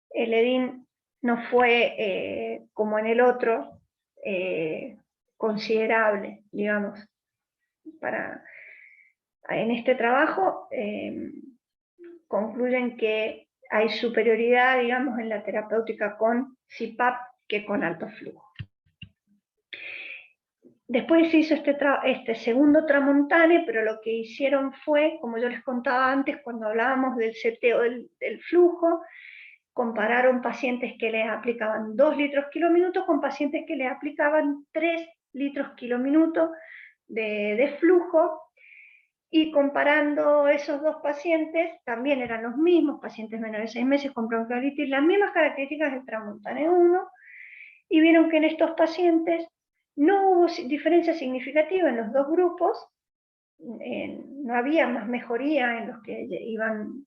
el EDIN no fue como en el otro, considerable, digamos. En este trabajo concluyen que hay superioridad, digamos, en la terapéutica con CPAP que con alto flujo. Después se hizo este segundo Tramontane, pero lo que hicieron fue, como yo les contaba antes cuando hablábamos del seteo del flujo, compararon pacientes que les aplicaban 2 litros kilominutos con pacientes que les aplicaban 3 litros kilominutos de flujo, y comparando esos dos pacientes, también eran los mismos, pacientes menores de 6 meses con bronquiolitis, las mismas características del Tramontane 1, y vieron que en estos pacientes no hubo diferencia significativa en los dos grupos. No había más mejoría en los que iban,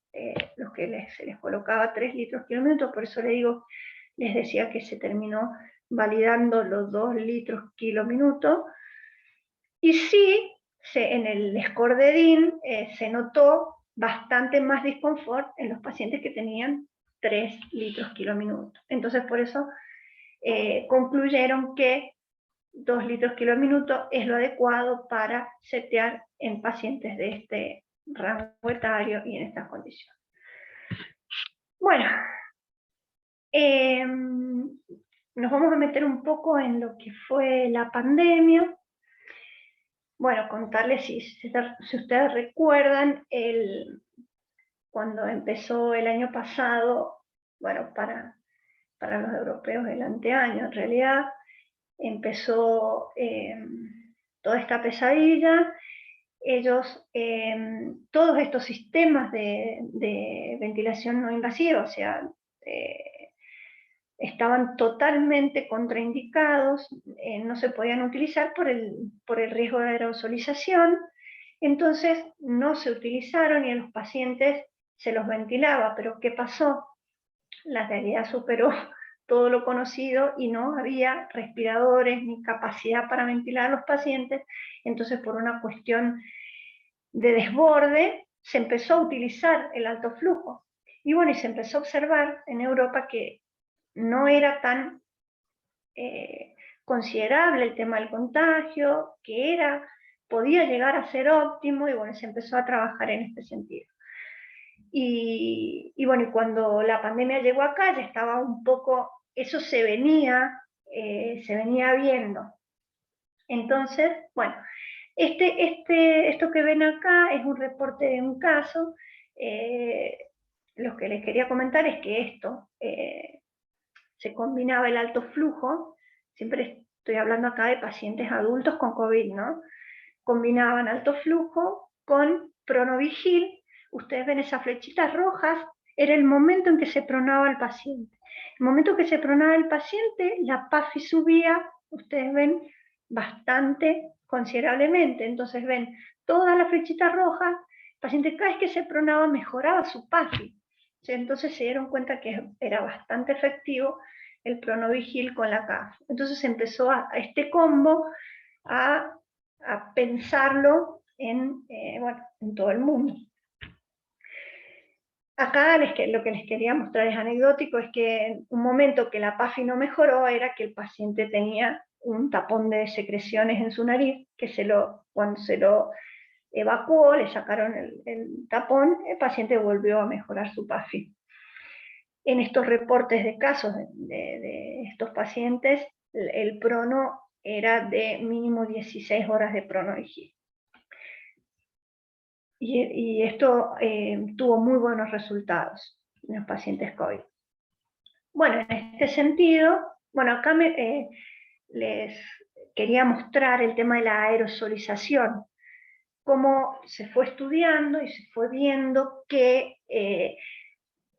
los que se les colocaba 3 litros kilominutos. Por eso les decía que se terminó validando los 2 litros kilominutos. Y sí, en el score de DIN se notó bastante más disconfort en los pacientes que tenían 3 litros km/min. Entonces por eso concluyeron que 2 litros km/min es lo adecuado para setear en pacientes de este rango etario y en estas condiciones. Bueno, nos vamos a meter un poco en lo que fue la pandemia. Bueno, contarles, si ustedes recuerdan, cuando empezó el año pasado, bueno, para los europeos el anteaño en realidad, empezó toda esta pesadilla. Ellos, todos estos sistemas de ventilación no invasiva, o sea, estaban totalmente contraindicados, no se podían utilizar por el riesgo de aerosolización, entonces no se utilizaron y a los pacientes se los ventilaba. Pero ¿qué pasó? La realidad superó todo lo conocido y no había respiradores ni capacidad para ventilar a los pacientes. Entonces, por una cuestión de desborde, se empezó a utilizar el alto flujo. Y bueno, y se empezó a observar en Europa que no era tan considerable el tema del contagio, que podía llegar a ser óptimo, y bueno, se empezó a trabajar en este sentido. Y bueno, y cuando la pandemia llegó acá, ya estaba un poco, eso se venía viendo. Entonces, bueno, esto que ven acá es un reporte de un caso. Lo que les quería comentar es que esto se combinaba el alto flujo, siempre estoy hablando acá de pacientes adultos con COVID, ¿no? Combinaban alto flujo con pronovigil. Ustedes ven esas flechitas rojas, era el momento en que se pronaba el paciente. El momento que se pronaba el paciente, la PAFI subía, ustedes ven, bastante considerablemente. Entonces ven todas las flechitas rojas, el paciente cada vez que se pronaba mejoraba su PAFI. Entonces se dieron cuenta que era bastante efectivo el pronovigil con la CAF. Entonces empezó a este combo a pensarlo en todo el mundo. Acá lo que les quería mostrar es anecdótico, es que en un momento que la PAFI no mejoró era que el paciente tenía un tapón de secreciones en su nariz, que cuando se lo evacuó, le sacaron el tapón, el paciente volvió a mejorar su PAFI. En estos reportes de casos de estos pacientes, el prono era de mínimo 16 horas de pronovigil. Y esto tuvo muy buenos resultados en los pacientes COVID. Bueno, en este sentido, bueno, acá les quería mostrar el tema de la aerosolización, cómo se fue estudiando y se fue viendo que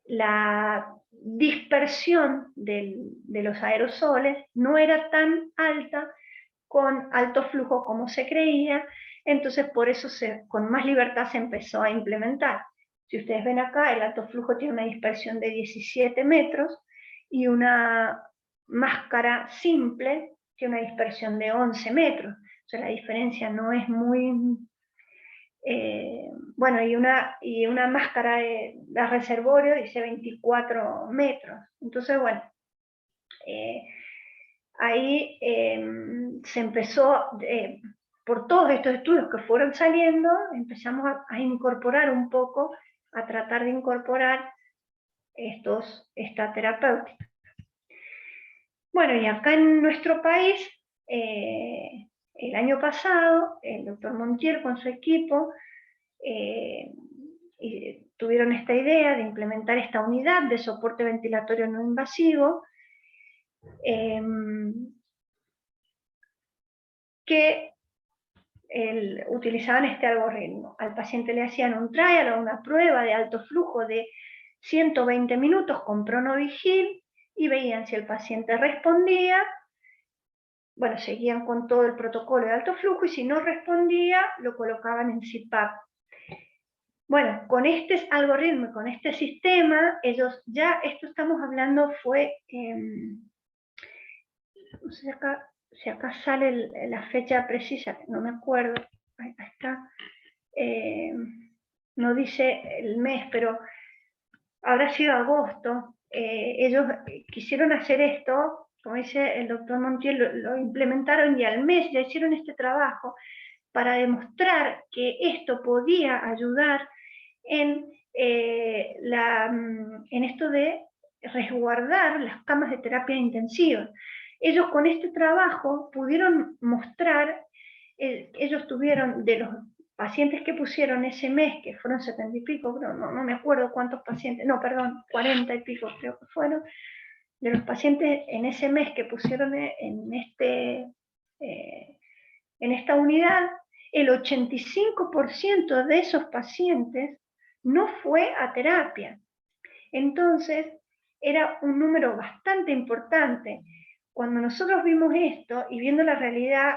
la dispersión de los aerosoles no era tan alta con alto flujo como se creía. Entonces por eso con más libertad se empezó a implementar. Si ustedes ven acá, el alto flujo tiene una dispersión de 17 metros y una máscara simple tiene una dispersión de 11 metros. O sea, la diferencia no es muy... bueno, y una máscara de reservorio dice 24 metros. Entonces, bueno, ahí se empezó, por todos estos estudios que fueron saliendo, empezamos a incorporar un poco, a tratar de incorporar esta terapéutica. Bueno, y acá en nuestro país, el año pasado, el doctor Montiel con su equipo tuvieron esta idea de implementar esta unidad de soporte ventilatorio no invasivo, que utilizaban este algoritmo. Al paciente le hacían un trial o una prueba de alto flujo de 120 minutos con pronovigil y veían si el paciente respondía. Bueno, seguían con todo el protocolo de alto flujo, y si no respondía, lo colocaban en CPAP. Bueno, con este algoritmo y con este sistema, ellos ya, esto estamos hablando fue, no sé si acá sale la fecha precisa, no me acuerdo, ahí está, no dice el mes, pero habrá sido agosto, ellos quisieron hacer esto, como dice el doctor Montiel, lo implementaron y al mes ya hicieron este trabajo para demostrar que esto podía ayudar en esto de resguardar las camas de terapia intensiva. Ellos con este trabajo pudieron mostrar, ellos tuvieron de los pacientes que pusieron ese mes, que fueron 70 y pico, no me acuerdo cuántos pacientes, no, perdón, 40 y pico creo que fueron, de los pacientes en ese mes que pusieron en esta unidad, el 85% de esos pacientes no fue a terapia. Entonces, era un número bastante importante. Cuando nosotros vimos esto y viendo la realidad,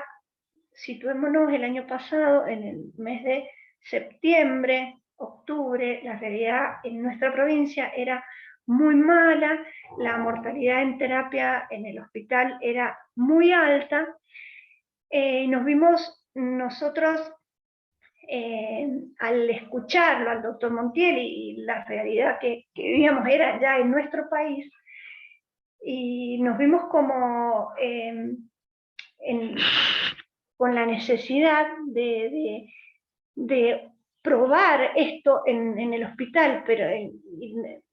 situémonos el año pasado, en el mes de septiembre, octubre, la realidad en nuestra provincia era muy mala, la mortalidad en terapia en el hospital era muy alta, nos vimos nosotros al escucharlo al doctor Montiel y la realidad que vivíamos era ya en nuestro país, y nos vimos como con la necesidad de probar esto en el hospital, pero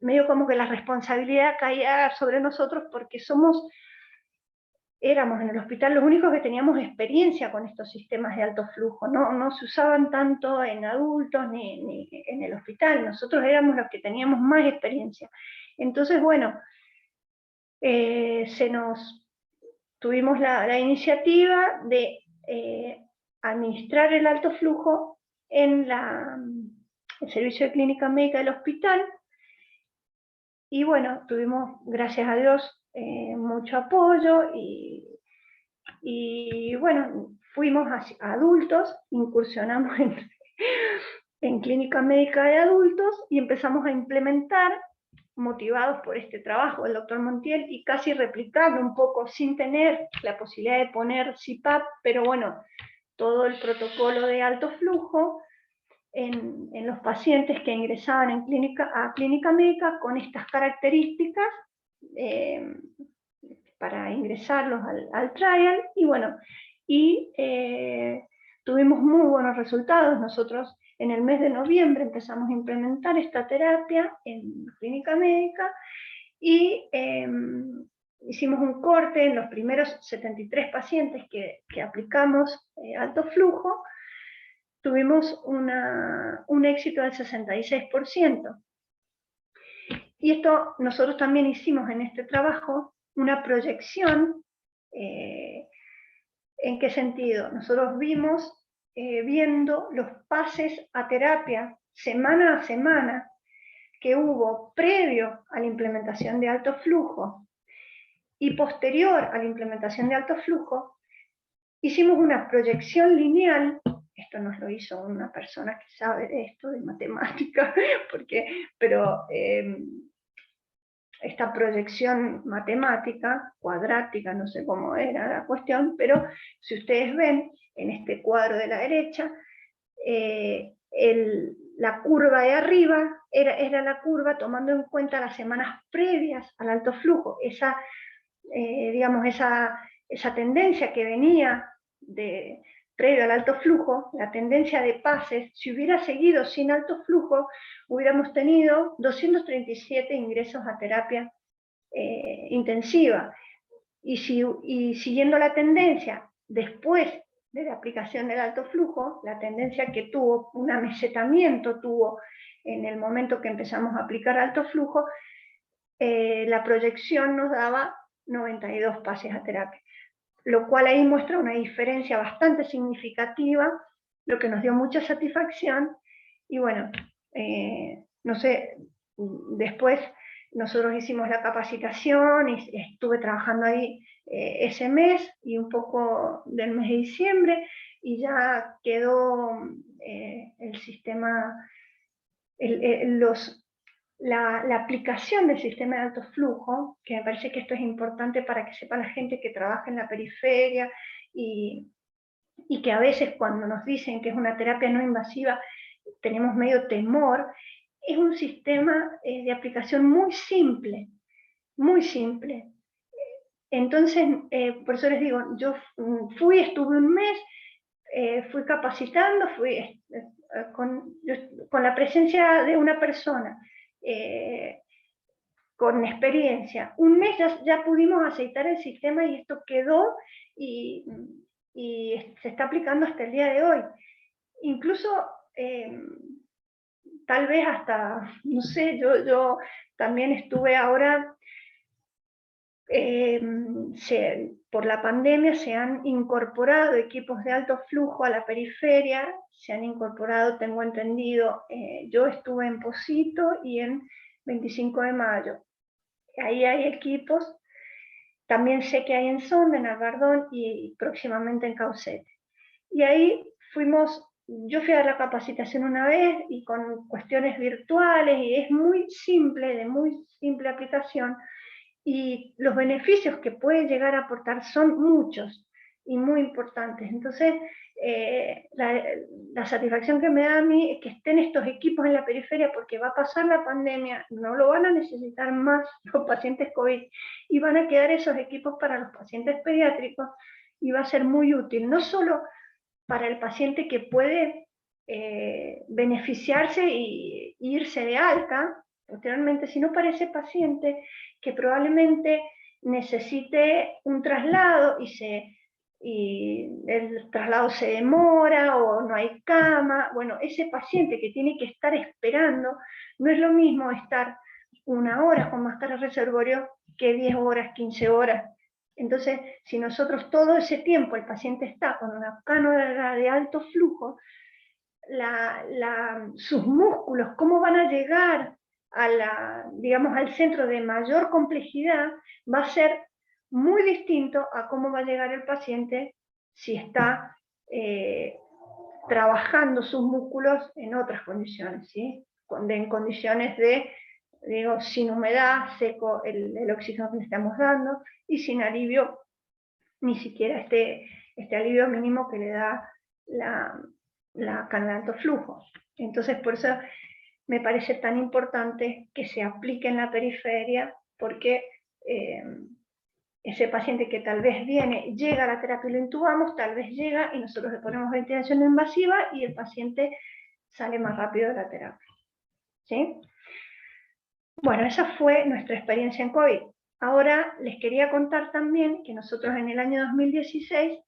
medio como que la responsabilidad caía sobre nosotros porque éramos en el hospital los únicos que teníamos experiencia con estos sistemas de alto flujo, no se usaban tanto en adultos ni en el hospital, nosotros éramos los que teníamos más experiencia. Entonces, bueno, tuvimos la iniciativa de administrar el alto flujo en el servicio de clínica médica del hospital, y bueno, tuvimos, gracias a Dios, mucho apoyo, y bueno, fuimos a adultos, incursionamos en clínica médica de adultos y empezamos a implementar, motivados por este trabajo del doctor Montiel y casi replicando un poco sin tener la posibilidad de poner CPAP, pero bueno, todo el protocolo de alto flujo en los pacientes que ingresaban a clínica médica con estas características, para ingresarlos al trial, y bueno, tuvimos muy buenos resultados. Nosotros en el mes de noviembre empezamos a implementar esta terapia en clínica médica y hicimos un corte en los primeros 73 pacientes que aplicamos alto flujo, tuvimos un éxito del 66%. Y esto nosotros también hicimos en este trabajo una proyección. ¿En qué sentido? Nosotros vimos, viendo los pases a terapia semana a semana que hubo previo a la implementación de alto flujo y posterior a la implementación de alto flujo, hicimos una proyección lineal. Esto nos lo hizo una persona que sabe de esto, de matemática, pero esta proyección matemática, cuadrática, no sé cómo era la cuestión, pero si ustedes ven en este cuadro de la derecha, la curva de arriba era la curva tomando en cuenta las semanas previas al alto flujo, digamos, esa tendencia que venía previo al alto flujo, la tendencia de pases. Si hubiera seguido sin alto flujo, hubiéramos tenido 237 ingresos a terapia intensiva. Y siguiendo la tendencia, después de la aplicación del alto flujo, la tendencia que tuvo, un amesetamiento tuvo en el momento que empezamos a aplicar alto flujo, la proyección nos daba 92 pases a terapia, lo cual ahí muestra una diferencia bastante significativa, lo que nos dio mucha satisfacción. Y bueno, no sé, después nosotros hicimos la capacitación y estuve trabajando ahí ese mes y un poco del mes de diciembre, y ya quedó el sistema, la aplicación del sistema de alto flujo, que me parece que esto es importante para que sepa la gente que trabaja en la periferia y que a veces cuando nos dicen que es una terapia no invasiva tenemos medio temor. es un sistema de aplicación muy simple, muy simple. Entonces, por eso les digo, yo estuve un mes, fui capacitando, con la presencia de una persona, con experiencia. Un mes ya pudimos aceitar el sistema y esto quedó y se está aplicando hasta el día de hoy. Incluso, tal vez hasta, no sé, yo también estuve ahora, por la pandemia se han incorporado equipos de alto flujo a la periferia, se han incorporado, tengo entendido, yo estuve en Pocito y en 25 de mayo. Ahí hay equipos, también sé que hay en Sonda, en Albardón y próximamente en Caucete. Y ahí yo fui a la capacitación una vez y con cuestiones virtuales y es muy simple, de muy simple aplicación, y los beneficios que puede llegar a aportar son muchos y muy importantes. Entonces, la satisfacción que me da a mí es que estén estos equipos en la periferia, porque va a pasar la pandemia, no lo van a necesitar más los pacientes COVID, y van a quedar esos equipos para los pacientes pediátricos, y va a ser muy útil, no solo para el paciente que puede beneficiarse y irse de alta posteriormente, sino para ese paciente que probablemente necesite un traslado y el traslado se demora o no hay cama. Bueno, ese paciente que tiene que estar esperando, no es lo mismo estar 1 hora con máscara reservorio que 10 horas, 15 horas. Entonces, si nosotros todo ese tiempo el paciente está con una cánula de alto flujo, sus músculos, cómo van a llegar digamos, al centro de mayor complejidad, va a ser muy distinto a cómo va a llegar el paciente si está trabajando sus músculos en otras condiciones, ¿sí? En condiciones sin humedad, seco el oxígeno que le estamos dando, y sin alivio, ni siquiera este alivio mínimo que le da la cánula de alto flujo. Entonces, por eso me parece tan importante que se aplique en la periferia, porque ese paciente que tal vez llega a la terapia y lo intubamos, tal vez llega y nosotros le ponemos ventilación no invasiva y el paciente sale más rápido de la terapia. ¿Sí? Bueno, esa fue nuestra experiencia en COVID. Ahora les quería contar también que nosotros en el año 2016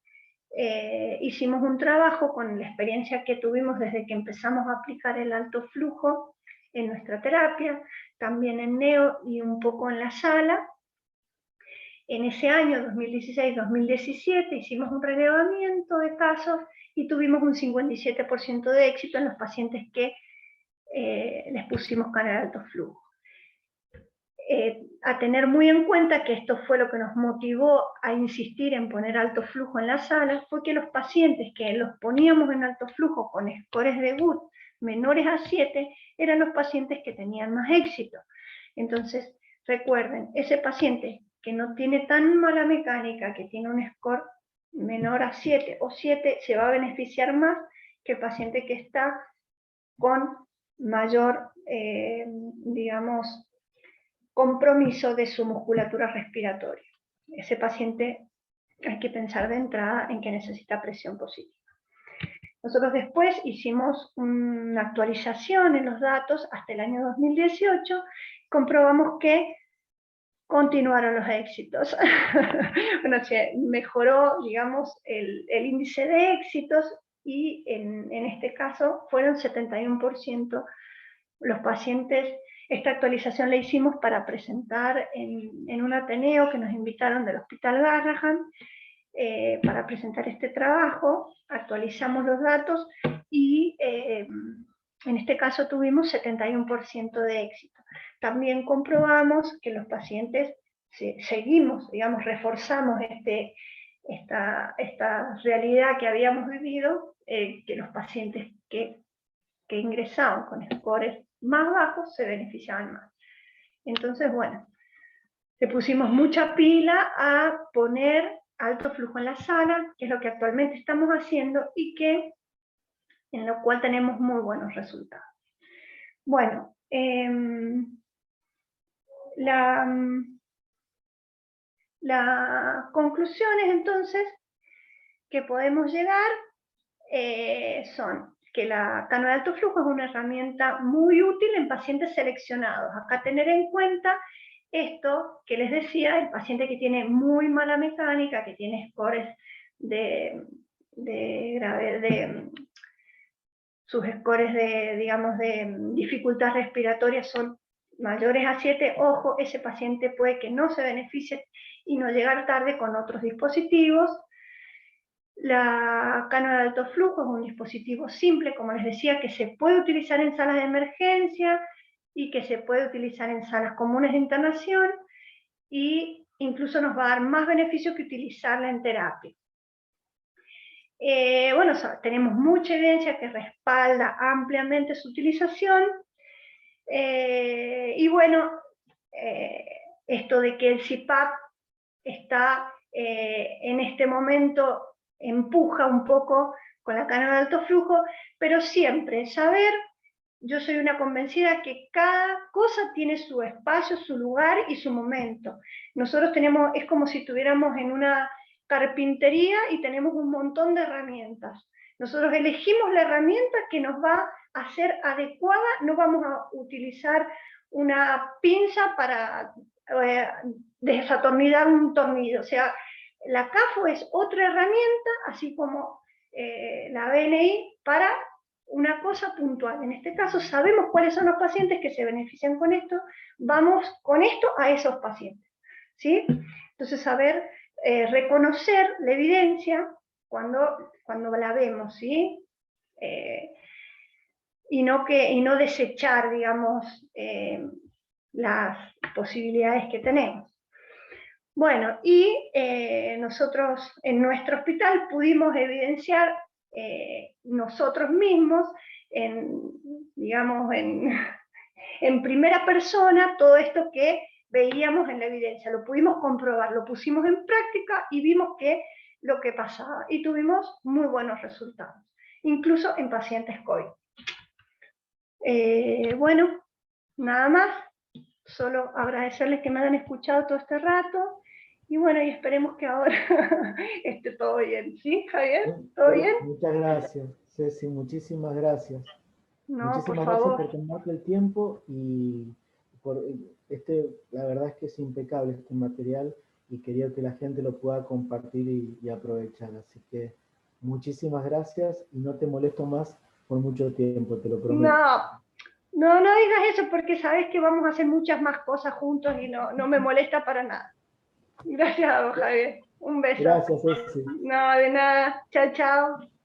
hicimos un trabajo con la experiencia que tuvimos desde que empezamos a aplicar el alto flujo en nuestra terapia, también en neo y un poco en la sala. En ese año 2016-2017 hicimos un relevamiento de casos y tuvimos un 57% de éxito en los pacientes que les pusimos cánula de alto flujo. A tener muy en cuenta que esto fue lo que nos motivó a insistir en poner alto flujo en la sala, fue que los pacientes que los poníamos en alto flujo con scores de Wood menores a 7 eran los pacientes que tenían más éxito. Entonces, recuerden, ese paciente que no tiene tan mala mecánica, que tiene un score menor a 7 o 7, se va a beneficiar más que el paciente que está con mayor, digamos, compromiso de su musculatura respiratoria. Ese paciente hay que pensar de entrada en que necesita presión positiva. Nosotros después hicimos una actualización en los datos hasta el año 2018, comprobamos que continuaron los éxitos. Bueno, se mejoró, digamos, el índice de éxitos y en este caso fueron 71% los pacientes. Esta actualización la hicimos para presentar en un Ateneo que nos invitaron del Hospital Garrahan para presentar este trabajo. Actualizamos los datos y en este caso tuvimos 71% de éxito. También comprobamos que los pacientes, seguimos, digamos, reforzamos esta realidad que habíamos vivido, que los pacientes que ingresaban con scores más bajos se beneficiaban más. Entonces, bueno, le pusimos mucha pila a poner alto flujo en la sala, que es lo que actualmente estamos haciendo y en lo cual tenemos muy buenos resultados. Bueno, La conclusión es entonces que podemos llegar son que la cánula de alto flujo es una herramienta muy útil en pacientes seleccionados. Acá tener en cuenta esto que les decía, el paciente que tiene muy mala mecánica, que tiene scores sus scores digamos, de dificultad respiratoria son mayores a 7, ojo, ese paciente puede que no se beneficie y no llegar tarde con otros dispositivos. La cánula de alto flujo es un dispositivo simple, como les decía, que se puede utilizar en salas de emergencia y que se puede utilizar en salas comunes de internación, y incluso nos va a dar más beneficio que utilizarla en terapia. Bueno, tenemos mucha evidencia que respalda ampliamente su utilización, y bueno, esto de que el CPAP está en este momento, empuja un poco con la cánula de alto flujo, pero siempre saber, yo soy una convencida que cada cosa tiene su espacio, su lugar y su momento. Nosotros tenemos, es como si estuviéramos en una carpintería y tenemos un montón de herramientas. Nosotros elegimos la herramienta que nos va a ser adecuada, no vamos a utilizar una pinza para desatornillar un tornillo. O sea, la CAFO es otra herramienta, así como la BNI, para una cosa puntual. En este caso sabemos cuáles son los pacientes que se benefician con esto, vamos con esto a esos pacientes, ¿sí? Entonces saber reconocer la evidencia cuando la vemos, ¿sí? Y no desechar, digamos, las posibilidades que tenemos. Bueno, y nosotros en nuestro hospital pudimos evidenciar nosotros mismos, digamos, en primera persona, todo esto que veíamos en la evidencia. Lo pudimos comprobar, lo pusimos en práctica y vimos lo que pasaba. Y tuvimos muy buenos resultados, incluso en pacientes COVID. Bueno, nada más. Solo agradecerles que me hayan escuchado todo este rato, y bueno, y esperemos que ahora esté todo bien. ¿Sí, Javier? ¿Todo bien? Muchas gracias, Ceci, muchísimas gracias. No, por Muchísimas gracias favor. por tomarte el tiempo y por la verdad es que es impecable este material y quería que la gente lo pueda compartir y aprovechar. Así que muchísimas gracias y no te molesto más por mucho tiempo, te lo prometo. No digas eso, porque sabes que vamos a hacer muchas más cosas juntos y no me molesta para nada. Gracias, Javier. Un beso. Gracias, Ceci. No, de nada. Chao, chao.